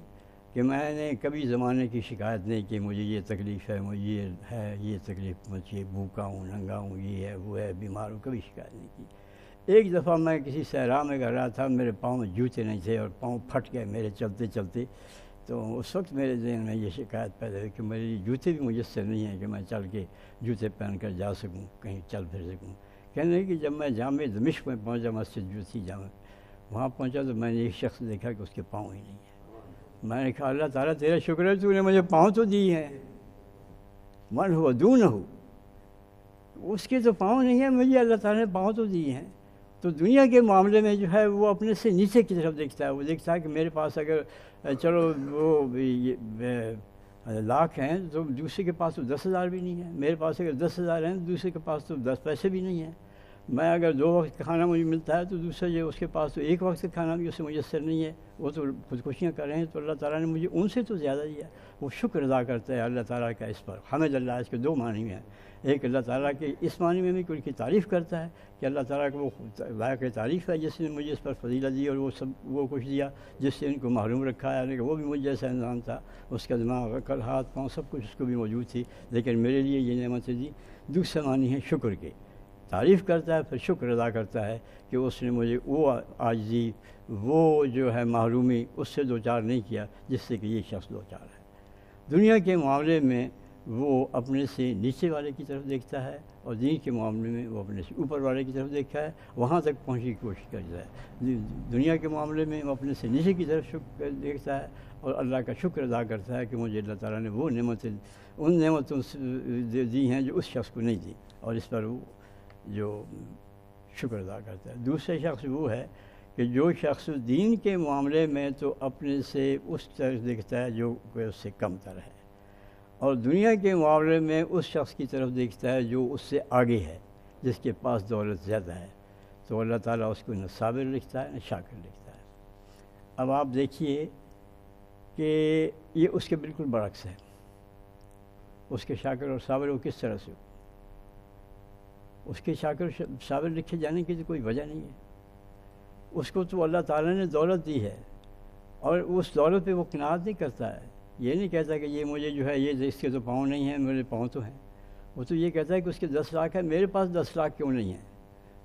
کہ میں نے کبھی زمانے کی شکایت نہیں کہ مجھے یہ تکلیف ہے، مجھے یہ ہے، یہ تکلیف مجھے بھوکا ہوں، ننگا ہوں، یہ ہے وہ ہے، بیمار ہوں، کبھی شکایت نہیں کی. ایک دفعہ میں کسی صحرا میں کر رہا تھا، میرے پاؤں میں جوتے نہیں تھے اور پاؤں پھٹ گئے میرے چلتے چلتے. تو اس وقت میرے ذہن میں یہ شکایت پیدا ہوئی کہ میرے جوتے بھی میسر نہیں ہیں کہ میں چل کے جوتے پہن کر جا سکوں، کہیں چل پھر سکوں. کہنے کہ جب میں جامع دمشق میں پہنچا، مسجد جو تھی جامع، وہاں پہنچا تو میں نے ایک شخص دیکھا کہ اس کے پاؤں ہی نہیں ہیں. میں نے کہا اللہ تعالیٰ تیرا شکر ہے تو نے مجھے پاؤں تو دی ہیں، من ہو دون ہو، اس کے تو پاؤں نہیں ہیں، مجھے اللہ تعالیٰ نے پاؤں تو دیے ہیں. تو دنیا کے معاملے میں جو ہے وہ اپنے سے نیچے کی طرف دیکھتا ہے. وہ دیکھتا ہے کہ میرے پاس اگر چلو وہ لاکھ ہیں تو دوسرے کے پاس تو 10,000 بھی نہیں ہے، میرے پاس اگر 10,000 ہیں دوسرے کے پاس تو 10 پیسے بھی نہیں ہیں. میں اگر 2 وقت کا کھانا مجھے ملتا ہے تو دوسرا جو اس کے پاس تو 1 وقت کا کھانا بھی اسے میسر نہیں ہے، وہ تو خودکشیاں کر رہے ہیں. تو اللہ تعالیٰ نے مجھے ان سے تو زیادہ دیا. وہ شکر ادا کرتا ہے اللہ تعالیٰ کا اس پر. حمد اللہ اس کے 2 معنی میں ہیں. ایک اللہ تعالیٰ کے اس معنی میں بھی کہ ان کی تعریف کرتا ہے کہ اللہ تعالیٰ کو وہ لائق تعریف ہے جس نے مجھے اس پر فضیلت دی اور وہ کچھ دیا جس سے ان کو محروم رکھا ہے. یعنی کہ وہ بھی مجھ جیسا انسان تھا، اس کا دماغ، عقل، ہاتھ پاؤں سب کچھ اس کو بھی موجود تھی، لیکن میرے لیے یہ نعمتیں دی. دوسرا معنی ہے شکر کے. تعریف کرتا ہے پھر شکر ادا کرتا ہے کہ اس نے مجھے وہ عاجزی، وہ جو ہے محرومی اس سے دوچار نہیں کیا جس سے کہ یہ شخص دوچار ہے. دنیا کے معاملے میں وہ اپنے سے نیچے والے کی طرف دیکھتا ہے اور دین کے معاملے میں وہ اپنے سے اوپر والے کی طرف دیکھتا ہے، وہاں تک پہنچنے کی کوشش کرتا ہے. دنیا کے معاملے میں وہ اپنے سے نیچے کی طرف دیکھتا ہے اور اللہ کا شکر ادا کرتا ہے کہ مجھے اللہ تعالیٰ نے وہ نعمتیں، ان نعمتوں دی ہیں جو اس شخص کو نہیں دی، اور اس پر وہ جو شکر ادا کرتا ہے. دوسرا شخص وہ ہے کہ جو شخص دین کے معاملے میں تو اپنے سے اس طرح دیکھتا ہے جو کوئی اس سے کم تر ہے، اور دنیا کے معاملے میں اس شخص کی طرف دیکھتا ہے جو اس سے آگے ہے، جس کے پاس دولت زیادہ ہے. تو اللہ تعالیٰ اس کو نہ صابر لکھتا ہے نہ شاکر لکھتا ہے. اب آپ دیکھیے کہ یہ اس کے بالکل برعکس ہے. اس کے شاکر اور صابر وہ کس طرح سے ہو؟ اس کے شاکر صابر لکھے جانے کی تو کوئی وجہ نہیں ہے. اس کو تو اللہ تعالیٰ نے دولت دی ہے اور اس دولت پہ وہ قناعت نہیں کرتا ہے. یہ نہیں کہتا کہ یہ مجھے جو ہے یہ اس کے تو پاؤں نہیں ہیں، میرے پاؤں تو ہیں. وہ تو یہ کہتا ہے کہ اس کے 10 لاکھ ہے، میرے پاس 10 لاکھ کیوں نہیں ہیں.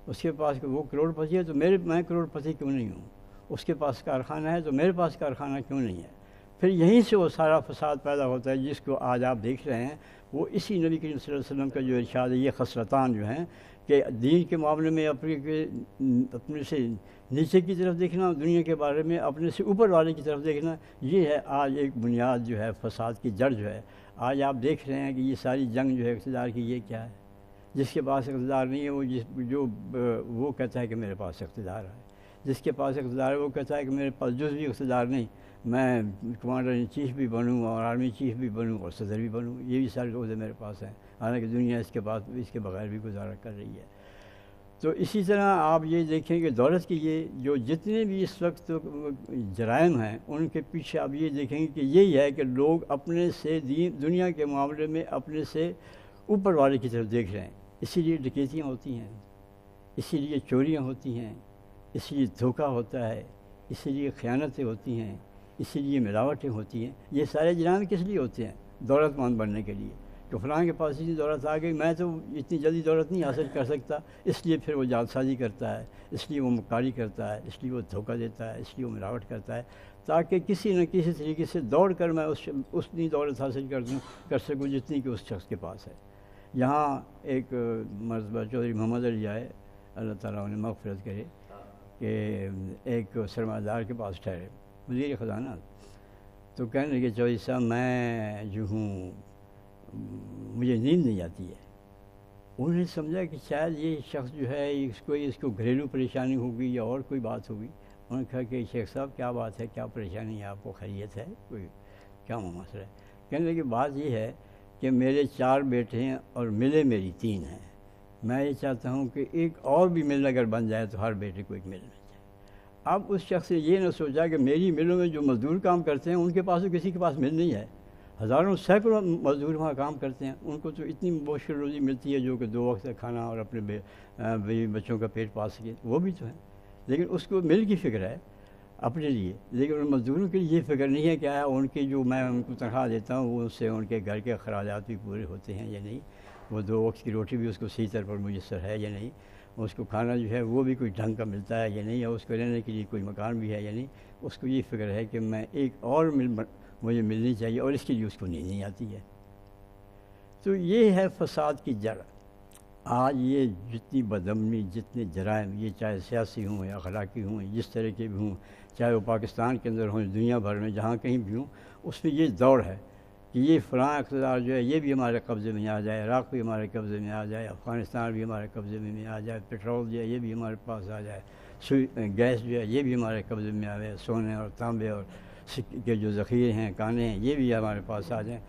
اس کے پاس وہ کروڑ پتی ہے تو میں کروڑ پتی کیوں نہیں ہوں. اس کے پاس کارخانہ ہے تو میرے پاس کارخانہ کیوں نہیں ہے. پھر یہیں سے وہ سارا فساد پیدا ہوتا ہے جس کو آج آپ دیکھ رہے ہیں. وہ اسی نبی کریم صلی اللہ علیہ وسلم کا جو ارشاد ہے، یہ خصلتان جو ہیں کہ دین کے معاملے میں اپنے سے نیچے کی طرف دیکھنا، دنیا کے بارے میں اپنے سے اوپر والے کی طرف دیکھنا، یہ ہے آج ایک بنیاد جو ہے فساد کی جڑ جو ہے. آج آپ دیکھ رہے ہیں کہ یہ ساری جنگ جو ہے اقتدار کی، یہ کیا ہے؟ جس کے پاس اقتدار نہیں ہے وہ کہتا ہے کہ میرے پاس اقتدار ہے. جس کے پاس اقتدار ہے وہ کہتا ہے کہ میرے پاس جز بھی اقتدار نہیں، میں کمانڈر ان چیف بھی بنوں اور آرمی چیف بھی بنوں اور صدر بھی بنوں، یہ بھی سارے عہدے میرے پاس ہیں، حالانکہ دنیا اس کے بغیر بھی گزارا کر رہی ہے. تو اسی طرح آپ یہ دیکھیں کہ دولت کی یہ جو جتنے بھی اس وقت جرائم ہیں ان کے پیچھے آپ یہ دیکھیں گے کہ یہی ہے کہ لوگ اپنے سے دنیا کے معاملے میں اپنے سے اوپر والے کی طرف دیکھ رہے ہیں. اسی لیے ڈکیتیاں ہوتی ہیں, اسی لیے چوریاں ہوتی ہیں, اسی لیے دھوکہ ہوتا ہے, اسی لیے خیانتیں ہوتی ہیں, اسی لیے ملاوٹیں ہوتی ہیں. یہ سارے جرائم کس لیے ہوتے ہیں؟ دولت مند بننے کے لیے, کہ فلاں کے پاس اتنی دولت آ گئی, میں تو اتنی جلدی دولت نہیں حاصل کر سکتا, اس لیے پھر وہ جعلسازی کرتا ہے, اس لیے وہ مکاری کرتا ہے, اس لیے وہ دھوکہ دیتا ہے, اس لیے وہ ملاوٹ کرتا ہے, تاکہ کسی نہ کسی طریقے سے دوڑ کر میں اتنی دولت حاصل کر سکوں جتنی کہ اس شخص کے پاس ہے. یہاں ایک مرتبہ چودھری محمد علی آئے, اللہ تعالیٰ انہیں مغفرت کرے, کہ ایک سرمایہ دار کے پاس ٹھہرے, وزیر خزانہ. تو کہنے لگے چودھری صاحب میں جو ہوں مجھے نیند نہیں آتی ہے. انہوں نے سمجھا کہ شاید یہ شخص جو ہے اس کو گھریلو پریشانی ہوگی یا اور کوئی بات ہوگی. انہوں نے کہا کہ شیخ صاحب کیا بات ہے, کیا پریشانی ہے آپ کو, خیریت ہے, کوئی کیا مسئلہ ہے؟ کہنے لگے بات یہ ہے کہ میرے 4 بیٹے ہیں اور ملے میری 3 ہیں. میں یہ چاہتا ہوں کہ ایک اور بھی مل اگر بن جائے تو ہر بیٹے کو ایک مل مل جائے. اب اس شخص نے یہ نہ سوچا کہ میری ملوں میں جو مزدور کام کرتے ہیں ان کے پاس تو کسی کے پاس مل نہیں ہے, ہزاروں سینکڑوں مزدور وہاں کام کرتے ہیں, ان کو تو اتنی مشکل روزی ملتی ہے جو کہ 2 وقت کا کھانا اور اپنے بیوی بچوں کا پیٹ پال سکے, وہ بھی تو ہیں. لیکن اس کو مل کی فکر ہے اپنے لیے, لیکن ان مزدوروں کے لیے یہ فکر نہیں ہے کہ آیا ان کی جو میں ان کو تنخواہ دیتا ہوں وہ اس سے ان کے گھر کے اخراجات بھی پورے ہوتے ہیں یا نہیں, وہ 2 وقت کی روٹی بھی اس کو صحیح طور پر میسر ہے یا نہیں, اس کو کھانا جو ہے وہ بھی کوئی ڈھنگ کا ملتا ہے یا نہیں, یا اس کو رہنے کے لیے کوئی مکان بھی ہے یا نہیں. اس کو یہ فکر ہے کہ میں ایک اور مجھے ملنی چاہیے, اور اس کے لیے اس کو نیند نہیں آتی ہے. تو یہ ہے فساد کی جڑ. آج یہ جتنی بدامنی, جتنے جرائم, یہ چاہے سیاسی ہوں یا اخلاقی ہوں, جس طرح کے بھی ہوں, چاہے وہ پاکستان کے اندر ہوں, دنیا بھر میں جہاں کہیں بھی ہوں, اس میں یہ دوڑ ہے کہ یہ فلاں اقتدار جو ہے یہ بھی ہمارے قبضے میں آ جائے, عراق بھی ہمارے قبضے میں آ جائے, افغانستان بھی ہمارے قبضے میں آ جائے, پیٹرول جو ہے یہ بھی ہمارے پاس آ جائے, گیس جو ہے یہ بھی ہمارے قبضے میں آ جائے, سونے اور تانبے اور کے جو ذخیرے ہیں, کانے ہیں, یہ بھی ہمارے پاس آ جائیں.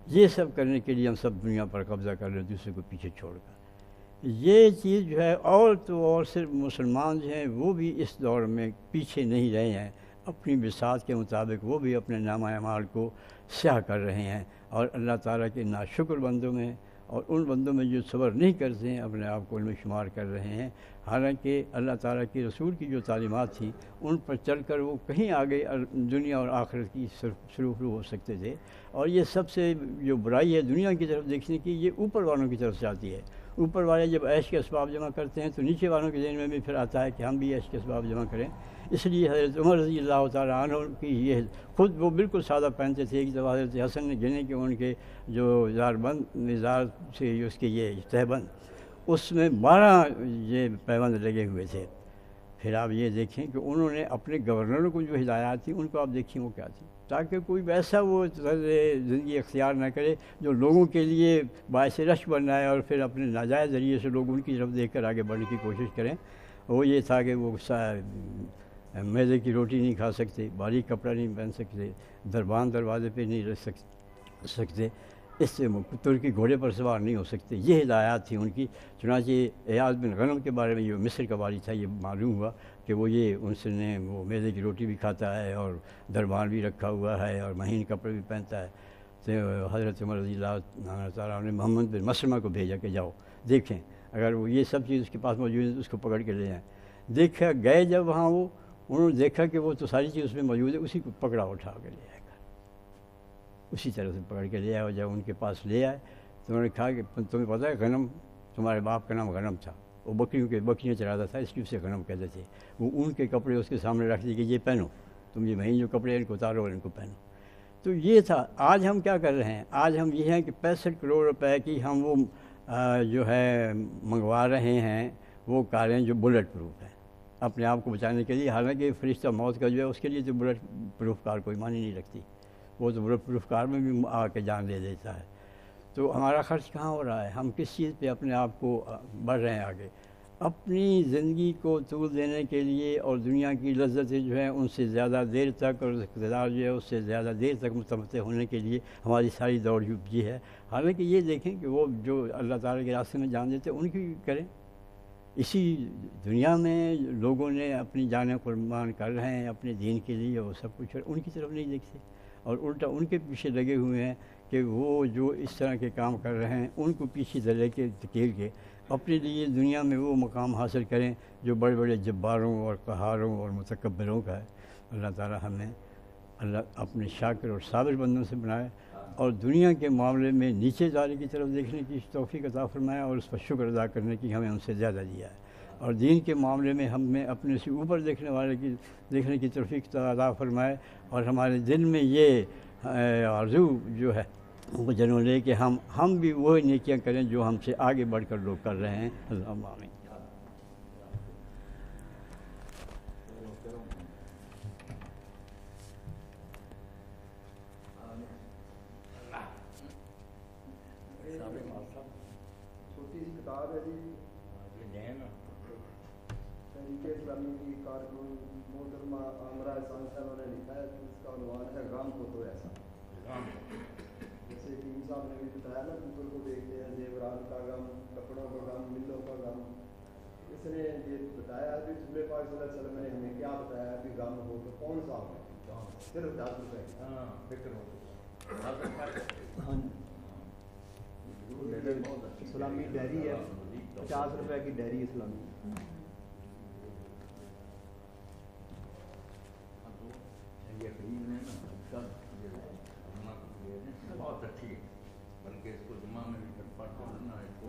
یہ سب کرنے کے لیے ہم سب دنیا پر قبضہ کر لیں دوسرے کو پیچھے چھوڑ کر. یہ چیز جو ہے, اور تو اور صرف مسلمان جو ہیں وہ بھی اس دور میں پیچھے نہیں رہے ہیں, اپنی بساط کے مطابق وہ بھی اپنے نامہ اعمال کو سیاہ کر رہے ہیں, اور اللہ تعالیٰ کے ناشکر بندوں میں اور ان بندوں میں جو صبر نہیں کرتے ہیں اپنے آپ کو ان میں شمار کر رہے ہیں. حالانکہ اللہ تعالیٰ کے رسول کی جو تعلیمات تھیں ان پر چل کر وہ کہیں آگے دنیا اور آخرت کی سرخرو ہو سکتے تھے. اور یہ سب سے جو برائی ہے دنیا کی طرف دیکھنے کی, یہ اوپر والوں کی طرف سے آتی ہے. اوپر والے جب عیش کے اسباب جمع کرتے ہیں تو نیچے والوں کے ذہن میں بھی پھر آتا ہے کہ ہم بھی عیش کے اسباب جمع کریں. اس لیے حضرت عمر رضی اللہ تعالیٰ عنہ کی یہ خود وہ بالکل سادہ پہنتے تھے. ایک دفعہ حضرت حسن نے گنے کہ ان کے جو زار سے اس کے یہ تہبند, اس میں 12 یہ پیبند لگے ہوئے تھے. پھر آپ یہ دیکھیں کہ انہوں نے اپنے گورنروں کو جو ہدایات تھیں ان کو آپ دیکھیں وہ کیا تھی, تاکہ کوئی ویسا وہ طرز زندگی اختیار نہ کرے جو لوگوں کے لیے باعث رشک بن رہا ہے, اور پھر اپنے ناجائز ذریعے سے لوگ ان کی طرف دیکھ کر آگے بڑھنے کی کوشش کریں. وہ یہ تھا کہ وہ میدے کی روٹی نہیں کھا سکتے, باریک کپڑا نہیں پہن سکتے, دربان دروازے پہ نہیں رہ سکتے, اس سے ترکی گھوڑے پر سوار نہیں ہو سکتے. یہ ہدایات تھیں ان کی. چنانچہ ایاز بن غنم کے بارے میں جو مصر کا والی تھا, یہ معلوم ہوا کہ وہ یہ ان سے نے وہ میدے کی روٹی بھی کھاتا ہے اور دربان بھی رکھا ہوا ہے اور مہین کپڑے بھی پہنتا ہے. تو حضرت عمر رضی اللہ تعالیٰ نے محمد بن مسلمہ کو بھیجا کہ جاؤ دیکھیں اگر وہ یہ سب چیز اس کے پاس موجود ہے تو اس کو پکڑ کے لے آئیں. دیکھا گئے جب وہاں وہ انہوں نے دیکھا کہ وہ تو ساری چیز اس میں موجود ہے, اسی کو پکڑا اٹھا کے لے آئے گا, اسی طرح سے پکڑ کے لے آئے. اور جب ان کے پاس لے آئے تو انہوں نے کہا کہ تمہیں پتہ ہے غنم, تمہارے باپ کا نام غنم تھا, وہ بکریاں چراتا تھا, اس لیے اسے غنم کہتے تھے. وہ اون کے کپڑے اس کے سامنے رکھ دیے کہ یہ پہنو, تم یہ مہین جو کپڑے ان کو اتارو اور ان کو پہنو. تو یہ تھا. آج ہم کیا کر رہے ہیں, آج ہم یہ ہیں کہ 65 کروڑ روپے کی ہم وہ جو ہے منگوا رہے ہیں وہ کاریں جو بلٹ پروف ہیں اپنے آپ کو بچانے کے لیے. حالانکہ فرشتہ موت کا جو ہے اس کے لیے تو بلٹ پروف کار کوئی معنی نہیں رکھتی, وہ تو بلٹ پروف کار میں بھی آ کے جان دے دیتا ہے. تو ہمارا خرچ کہاں ہو رہا ہے, ہم کس چیز پہ اپنے آپ کو بڑھ رہے ہیں آگے. اپنی زندگی کو طول دینے کے لیے اور دنیا کی لذتیں جو ہیں ان سے زیادہ دیر تک, اور اقتدار جو ہے اس سے زیادہ دیر تک متمتع ہونے کے لیے ہماری ساری دوڑ یہ ہے. حالانکہ یہ دیکھیں کہ وہ جو اللہ تعالیٰ کے راستے میں جان دیتے ان کی کریں, اسی دنیا میں لوگوں نے اپنی جانیں قربان کر رہے ہیں اپنے دین کے لیے، وہ سب کچھ ان کی طرف نہیں دیکھتے، اور الٹا ان کے پیچھے لگے ہوئے ہیں کہ وہ جو اس طرح کے کام کر رہے ہیں ان کو پیچھے لے کے دھکیل کے اپنے لیے دنیا میں وہ مقام حاصل کریں جو بڑے بڑے جباروں اور قہاروں اور متکبروں کا ہے۔ اللہ تعالی ہمیں اللہ اپنے شاکر اور صابر بندوں سے بنائے، اور دنیا کے معاملے میں نیچے داری کی طرف دیکھنے کی توفیق عطا فرمائے، اور اس پر شکر ادا کرنے کی ہمیں ان سے زیادہ دیا ہے، اور دین کے معاملے میں ہمیں اپنے سے اوپر دیکھنے کی توفیق عطا فرمائے، اور ہمارے دل میں یہ آرزو جو ہے وہ جنوں لے کہ ہم بھی وہی نیکیاں کریں جو ہم سے آگے بڑھ کر لوگ کر رہے ہیں۔ اللہم آمین۔ چھوٹی سی کتاب ہے جی، تحریک اسلامی کی کارکن محترمہ عامرہ احسان صاحب نے لکھا ہے، اس کا عنوان ہے غم کو تو ایسا۔ جیسے کہ صاحب نے بھی بتایا نا، پیپل کو دیکھتے ہیں زیورات کا غم، کپڑوں کا غم، ملوں کا غم، اس نے یہ بتایا کہ رسول پاک صلی اللہ علیہ وسلم نے ہمیں کیا بتایا کہ غم ہو تو کون سا ہو؟ صرف 10 روپے۔ اسلامی ڈائری ہے، 50 روپے کی ڈائری اسلامی۔ بہت اچھی ہے، بلکہ اس کو جمعہ میں بھی پڑھ کر لینا، اس کو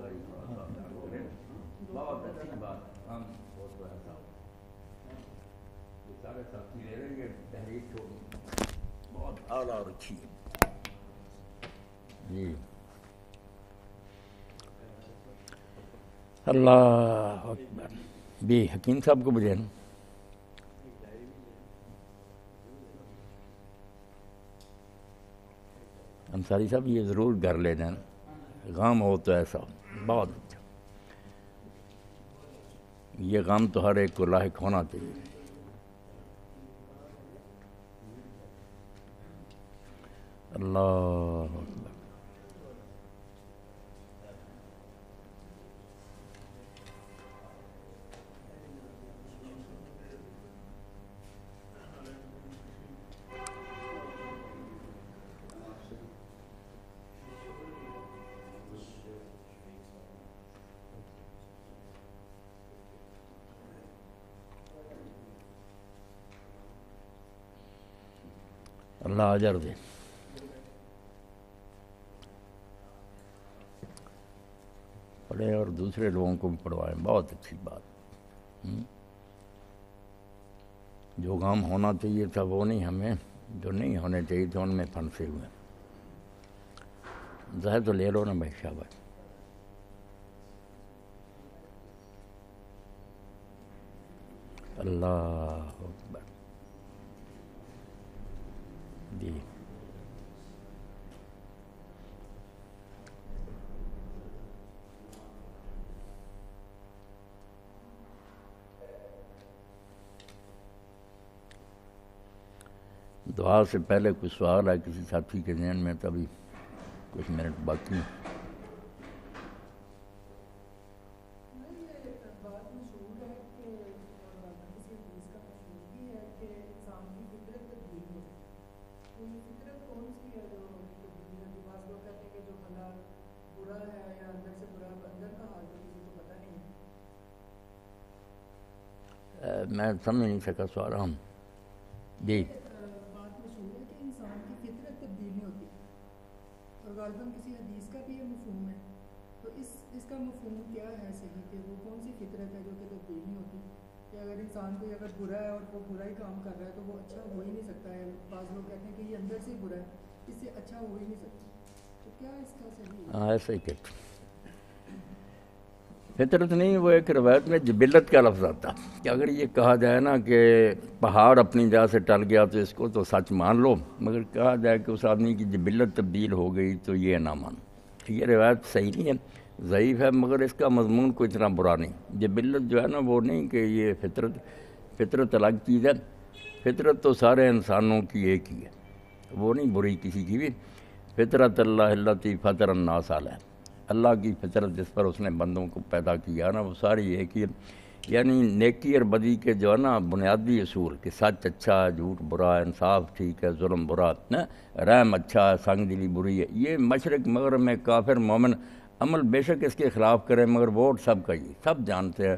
بہت اچھی بات، ہم بہت ایسا یہ سارے ساتھی لے رہے ہیں، تحریک کو بہت اعلیٰ اور اچھی ہے جی۔ اللہ اکبر۔ بھی حکیم صاحب کو بجائے نا انصاری صاحب یہ ضرور گھر لے جائیں، غم ہو تو ایسا، بہت اچھا، یہ غم تو ہر ایک کو لاحق ہونا چاہیے۔ اللہ اکبر۔ اللہ اجر دے۔ پڑھے اور دوسرے لوگوں کو بھی پڑھوائیں، بہت اچھی بات۔ جو غم ہونا چاہیے تھا وہ نہیں، ہمیں جو نہیں ہونے چاہیے تھے ان میں پھنسے ہوئے۔ ظاہر تو لے لو نا بھائی، شاباش۔ اللہ اکبر جی۔ دعا سے پہلے کچھ سوال ہے کسی ساتھی کے ذہن میں، تبھی کچھ منٹ باقی ہیں۔ میں سمجھ نہیں سکا سوال۔ ہم جی بات مشہور ہے کہ انسان کی فطرت تبدیل نہیں ہوتی، اور غالباً کسی حدیث کا بھی یہ مفہوم ہے، تو اس کا مفہوم کیا ہے صحیح، کہ وہ کون سی فطرت ہے جو کہ تبدیل نہیں ہوتی، کہ اگر انسان کوئی اگر برا ہے اور وہ برا ہی کام کر رہا ہے تو وہ اچھا ہو ہی نہیں سکتا ہے؟ بعض لوگ کہتے ہیں کہ یہ اندر سے برا ہے، اس سے اچھا ہو ہی نہیں سکتا، تو کیا اس کا صحیح ہے؟ ہاں ایسا ہی کہتے ہیں۔ فطرت نہیں، وہ ایک روایت میں جبلت کا لفظ آتا، کہ اگر یہ کہا جائے نا کہ پہاڑ اپنی جگہ سے ٹل گیا تو اس کو تو سچ مان لو، مگر کہا جائے کہ اس آدمی کی جبلت تبدیل ہو گئی تو یہ نہ مانو۔ یہ روایت صحیح نہیں ہے، ضعیف ہے، مگر اس کا مضمون کوئی اتنا برا نہیں۔ جبلت جو ہے نا وہ نہیں کہ یہ فطرت الگ چیز ہے، فطرت تو سارے انسانوں کی ایک ہی ہے، وہ نہیں بری کسی کی بھی۔ فطرت اللہ التی فطر الناس علیہ، اللہ کی فطرت جس پر اس نے بندوں کو پیدا کیا نا وہ ساری ایک ہی، یعنی نیکی اور بدی کے جو ہے نا بنیادی اصول کہ سچ اچھا ہے، جھوٹ برا ہے، انصاف ٹھیک ہے، ظلم برا ہے، رحم اچھا ہے، سنگ دلی بری ہے، یہ مشرق مغرب میں کافر مومن عمل بے شک اس کے خلاف کریں مگر ووٹ سب کا ہی سب جانتے ہیں۔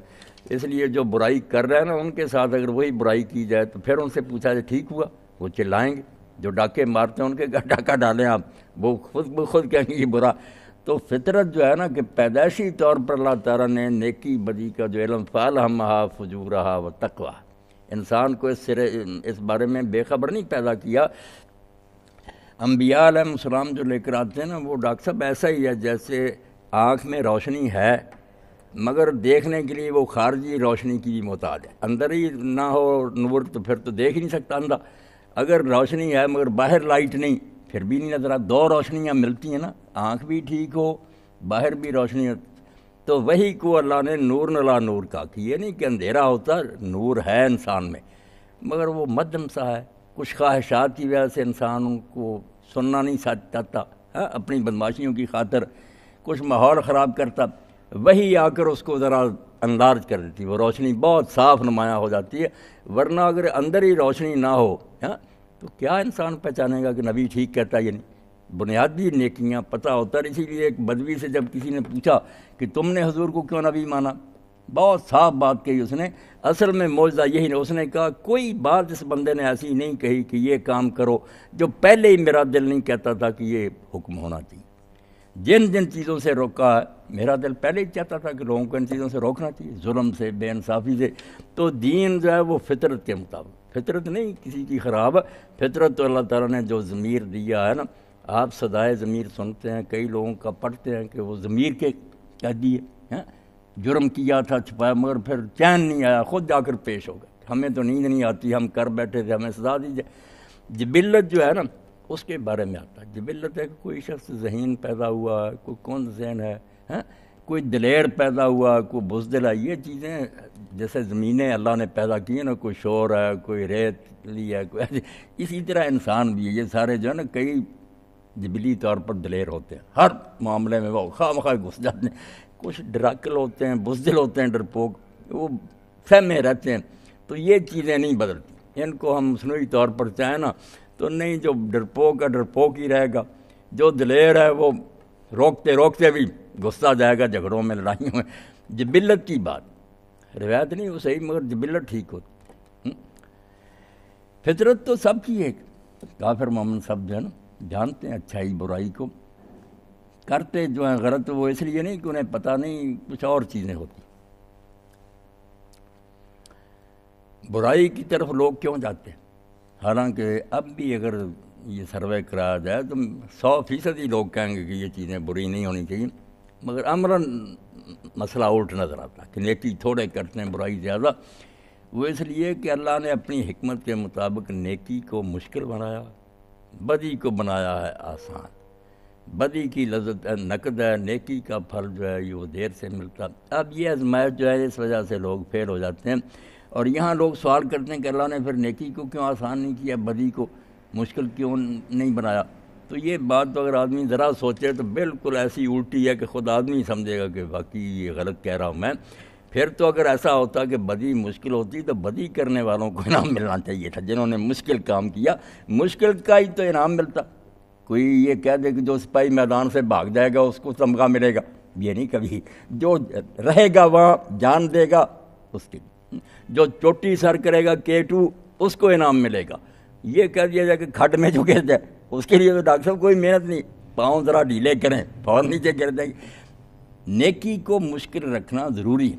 اس لیے جو برائی کر رہے ہیں نا ان کے ساتھ اگر وہی برائی کی جائے تو پھر ان سے پوچھا جائے ٹھیک ہوا، وہ چلائیں گے۔ جو ڈاکے مارتے ہیں ان کے ڈاکہ ڈالیں آپ، وہ خود کہیں گے یہ برا۔ تو فطرت جو ہے نا کہ پیدائشی طور پر اللہ تعالیٰ نے نیکی بدی کا جو علم فالہمہا فجورہا و تقویٰ، انسان کو اس بارے میں بے خبر نہیں پیدا کیا۔ انبیاء علیہ السلام جو لے کر آتے ہیں نا وہ ڈاکٹر صاحب ایسا ہی ہے جیسے آنکھ میں روشنی ہے مگر دیکھنے کے لیے وہ خارجی روشنی کی بھی محتاج ہے، اندر ہی نہ ہو نور تو پھر تو دیکھ ہی نہیں سکتا اندھا۔ اگر روشنی ہے مگر باہر لائٹ نہیں پھر بھی نہیں نظر آتا، دو روشنیاں ملتی ہیں نا، آنکھ بھی ٹھیک ہو باہر بھی روشنی ہو، تو وہی کو اللہ نے نور نلا نور کا کہ یہ نہیں کہ اندھیرا ہوتا، نور ہے انسان میں مگر وہ مدھم سا ہے، کچھ خواہشات کی وجہ سے انسان ان کو سننا نہیں چاہتا، اپنی بدماشیوں کی خاطر کچھ ماحول خراب کرتا، وہی آ کر اس کو ذرا انداز کر دیتی، وہ روشنی بہت صاف نمایاں ہو جاتی ہے۔ ورنہ اگر اندر ہی روشنی نہ ہو تو کیا انسان پہچانے گا کہ نبی ٹھیک کہتا ہے؟ یہ نہیں، بنیادی نیکیاں پتہ ہوتا ہے۔ اسی لیے ایک بدوی سے جب کسی نے پوچھا کہ تم نے حضور کو کیوں نبی مانا، بہت صاف بات کہی اس نے، اصل میں معجزہ یہی نہیں، اس نے کہا کوئی بات اس بندے نے ایسی نہیں کہی کہ یہ کام کرو جو پہلے ہی میرا دل نہیں کہتا تھا کہ یہ حکم ہونا چاہیے۔ جن جن چیزوں سے روکا ہے میرا دل پہلے ہی چاہتا تھا کہ لوگوں کو ان چیزوں سے روکنا چاہیے، ظلم سے، بے انصافی سے۔ تو دین جو ہے وہ فطرت کے مطابق، فطرت نہیں کسی کی خراب، فطرت تو اللہ تعالیٰ نے جو ضمیر دیا ہے نا، آپ صدائے ضمیر سنتے ہیں، کئی لوگوں کا پڑھتے ہیں کہ وہ ضمیر کے قیدی ہے، جرم کیا تھا چھپایا مگر پھر چین نہیں آیا، خود جا کر پیش ہو گئے، ہمیں تو نیند نہیں آتی، ہم کر بیٹھے تھے، ہمیں سزا دیجیے۔ جبلت جو ہے نا اس کے بارے میں آتا ہے، جبلت ہے کہ کوئی شخص ذہین پیدا ہوا ہے، کوئی کون ذہن ہے، کوئی دلیر پیدا ہوا، کوئی بزدل ہے، یہ چیزیں جیسے زمینیں اللہ نے پیدا کی ہیں نا، کوئی شور ہے، کوئی ریت لی ہے، کوئی اسی طرح انسان بھی ہے، یہ سارے جو ہے نا کئی جبلی طور پر دلیر ہوتے ہیں، ہر معاملے میں وہ خواہ مخواہ گھس جاتے ہیں، کچھ ڈراکل ہوتے ہیں، بزدل ہوتے ہیں، ڈرپوک، وہ فہمے رہتے ہیں، تو یہ چیزیں نہیں بدلتی، ان کو ہم مصنوعی طور پر چاہیں نا تو نہیں، جو ڈرپوک ہے ڈرپوک ہی رہے گا، جو دلیر ہے وہ روکتے روکتے بھی گھستا جائے گا جھگڑوں میں، لڑائیوں میں۔ جبلت کی بات روایت نہیں وہ صحیح مگر جبلت ٹھیک ہوتی۔ فطرت تو سب کی ہے، کافر مومن سب جو ہے نا جانتے ہیں اچھائی برائی کو، کرتے جو ہیں غلط وہ اس لیے نہیں کہ انہیں پتہ نہیں، کچھ اور چیزیں ہوتی۔ برائی کی طرف لوگ کیوں جاتے ہیں؟ حالانکہ اب بھی اگر یہ سروے کرایا جائے تو 100% ہی لوگ کہیں گے کہ یہ چیزیں بری نہیں ہونی چاہیے، مگر عملاً مسئلہ الٹ نظر آتا کہ نیکی تھوڑے کرتے ہیں برائی زیادہ۔ وہ اس لیے کہ اللہ نے اپنی حکمت کے مطابق نیکی کو مشکل بنایا، بدی کو بنایا ہے آسان۔ بدی کی لذت نقد ہے، نیکی کا پھل جو ہے یہ وہ دیر سے ملتا۔ اب یہ آزمائش جو ہے اس وجہ سے لوگ فیل ہو جاتے ہیں، اور یہاں لوگ سوال کرتے ہیں کہ اللہ نے پھر نیکی کو کیوں آسان نہیں کیا، بدی کو مشکل کیوں نہیں بنایا؟ تو یہ بات تو اگر آدمی ذرا سوچے تو بالکل ایسی الٹی ہے کہ خود آدمی سمجھے گا کہ واقعی یہ غلط کہہ رہا ہوں میں۔ پھر تو اگر ایسا ہوتا کہ بدی مشکل ہوتی تو بدی کرنے والوں کو انعام ملنا چاہیے تھا، جنہوں نے مشکل کام کیا، مشکل کا ہی تو انعام ملتا۔ کوئی یہ کہہ دے کہ جو سپاہی میدان سے بھاگ جائے گا اس کو تمغہ ملے گا، یہ نہیں کبھی، جو رہے گا وہاں جان دے گا اس کے، جو چوٹی سر کرے گا K2 اس کو انعام ملے گا۔ یہ کہہ دیا جائے کہ کھڈ میں جو گر جائے اس کے لیے تو ڈاکٹر صاحب کوئی محنت نہیں، پاؤں ذرا ڈھیلے کریں فوراً نیچے گر جائے گی۔ نیکی کو مشکل رکھنا ضروری ہے۔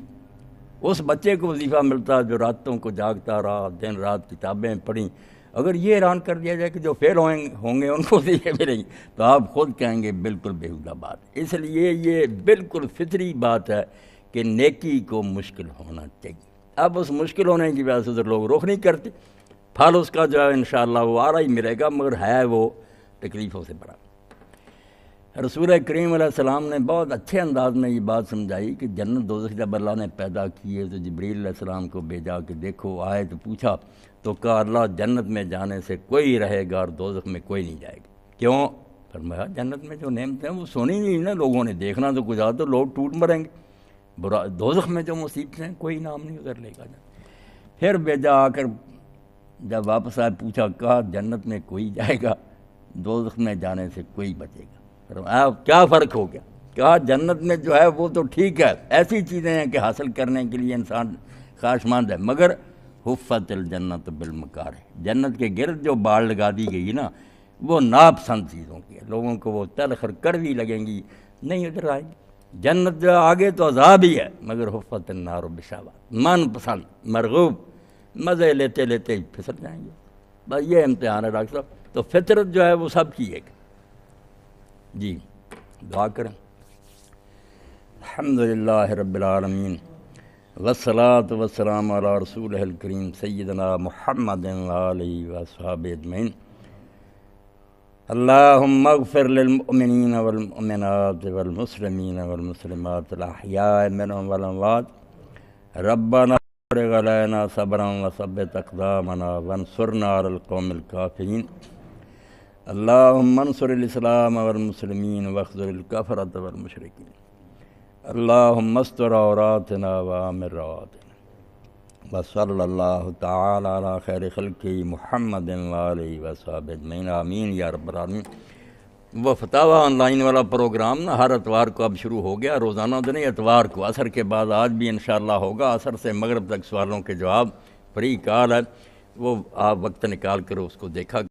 اس بچے کو وظیفہ ملتا جو راتوں کو جاگتا رہا، دن رات کتابیں پڑھیں، اگر یہ اعلان کر دیا جائے کہ جو فیل ہوں گے ان کو وظیفے ملیں گے تو آپ خود کہیں گے بالکل بیہودہ بات۔ اس لیے یہ بالکل فطری بات ہے کہ نیکی کو مشکل ہونا چاہیے۔ اب اس مشکل ہونے کی وجہ سے لوگ رخ نہیں کرتے، پھل اس کا جو ہے انشاءاللہ وہ آ رہا ہی ملے گا، مگر ہے وہ تکلیفوں سے بڑا۔ رسول کریم علیہ السلام نے بہت اچھے انداز میں یہ بات سمجھائی کہ جنت دوزخ جب اللہ نے پیدا کیے تو جبریل علیہ السلام کو بھیجا کہ دیکھو، آئے تو پوچھا تو کہا اللہ جنت میں جانے سے کوئی رہے گا اور دوزخ میں کوئی نہیں جائے گا۔ کیوں؟ فرمایا جنت میں جو نعمتیں ہیں وہ سونی نہیں نا لوگوں نے دیکھنا تو کچھ تو لوگ ٹوٹ مریں گے، برا دوزخ میں جو مصیبتیں ہیں کوئی نام نہیں ادھر لے گا۔ پھر بیجا آ کر جب واپس آئے پوچھا، کہا جنت میں کوئی جائے گا، دوزخ میں جانے سے کوئی بچے گا۔ فرمایا کیا فرق ہو گیا؟ کہا جنت میں جو ہے وہ تو ٹھیک ہے، ایسی چیزیں ہیں کہ حاصل کرنے کے لیے انسان خواہشمند ہے، مگر حفت الجنت بالمکارہ، جنت کے گرد جو باڑ لگا دی گئی نا وہ ناپسند چیزوں کی ہے، لوگوں کو وہ تلخ اور کڑوی لگیں گی، نہیں ادھر آئیں گے۔ جنت جو آگے تو عذاب ہی ہے، مگر حفت النار بشہوات، من پسند مرغوب، مزے لیتے لیتے پھسل جائیں گے۔ بس یہ امتحان ہے ڈاکٹر صاحب۔ تو فطرت جو ہے وہ سب کی ایک جی دعا کریں۔ الحمدللہ رب العالمین والصلاة والسلام علی رسولہ الکریم سیدنا محمد وآلہ وصحبہ اجمعین۔ اللہم اغفر للمؤمنین والمؤمنات والمسلمین والمسلمات الاحیاء منہم والاموات، ربنا افرغ علینا صبرا وثبت اقدامنا وانصرنا علی القوم الکافرین، اللہم انصر الاسلام والمسلمین واخذل الکفرۃ والمشرکین، اللہم استر عوراتنا وآمن رواتنا، وصلی اللہ تعالی علی خیر خلقہ محمد وآلہ وصحبہ اجمعین، آمین یا رب العالمین۔ وہ فتاوی آن لائن والا پروگرام نا ہر اتوار کو اب شروع ہو گیا، روزانہ تو نہیں، اتوار کو عصر کے بعد آج بھی انشاءاللہ ہوگا، عصر سے مغرب تک سوالوں کے جواب، فری کال ہے، وہ آپ وقت نکال کر اس کو دیکھا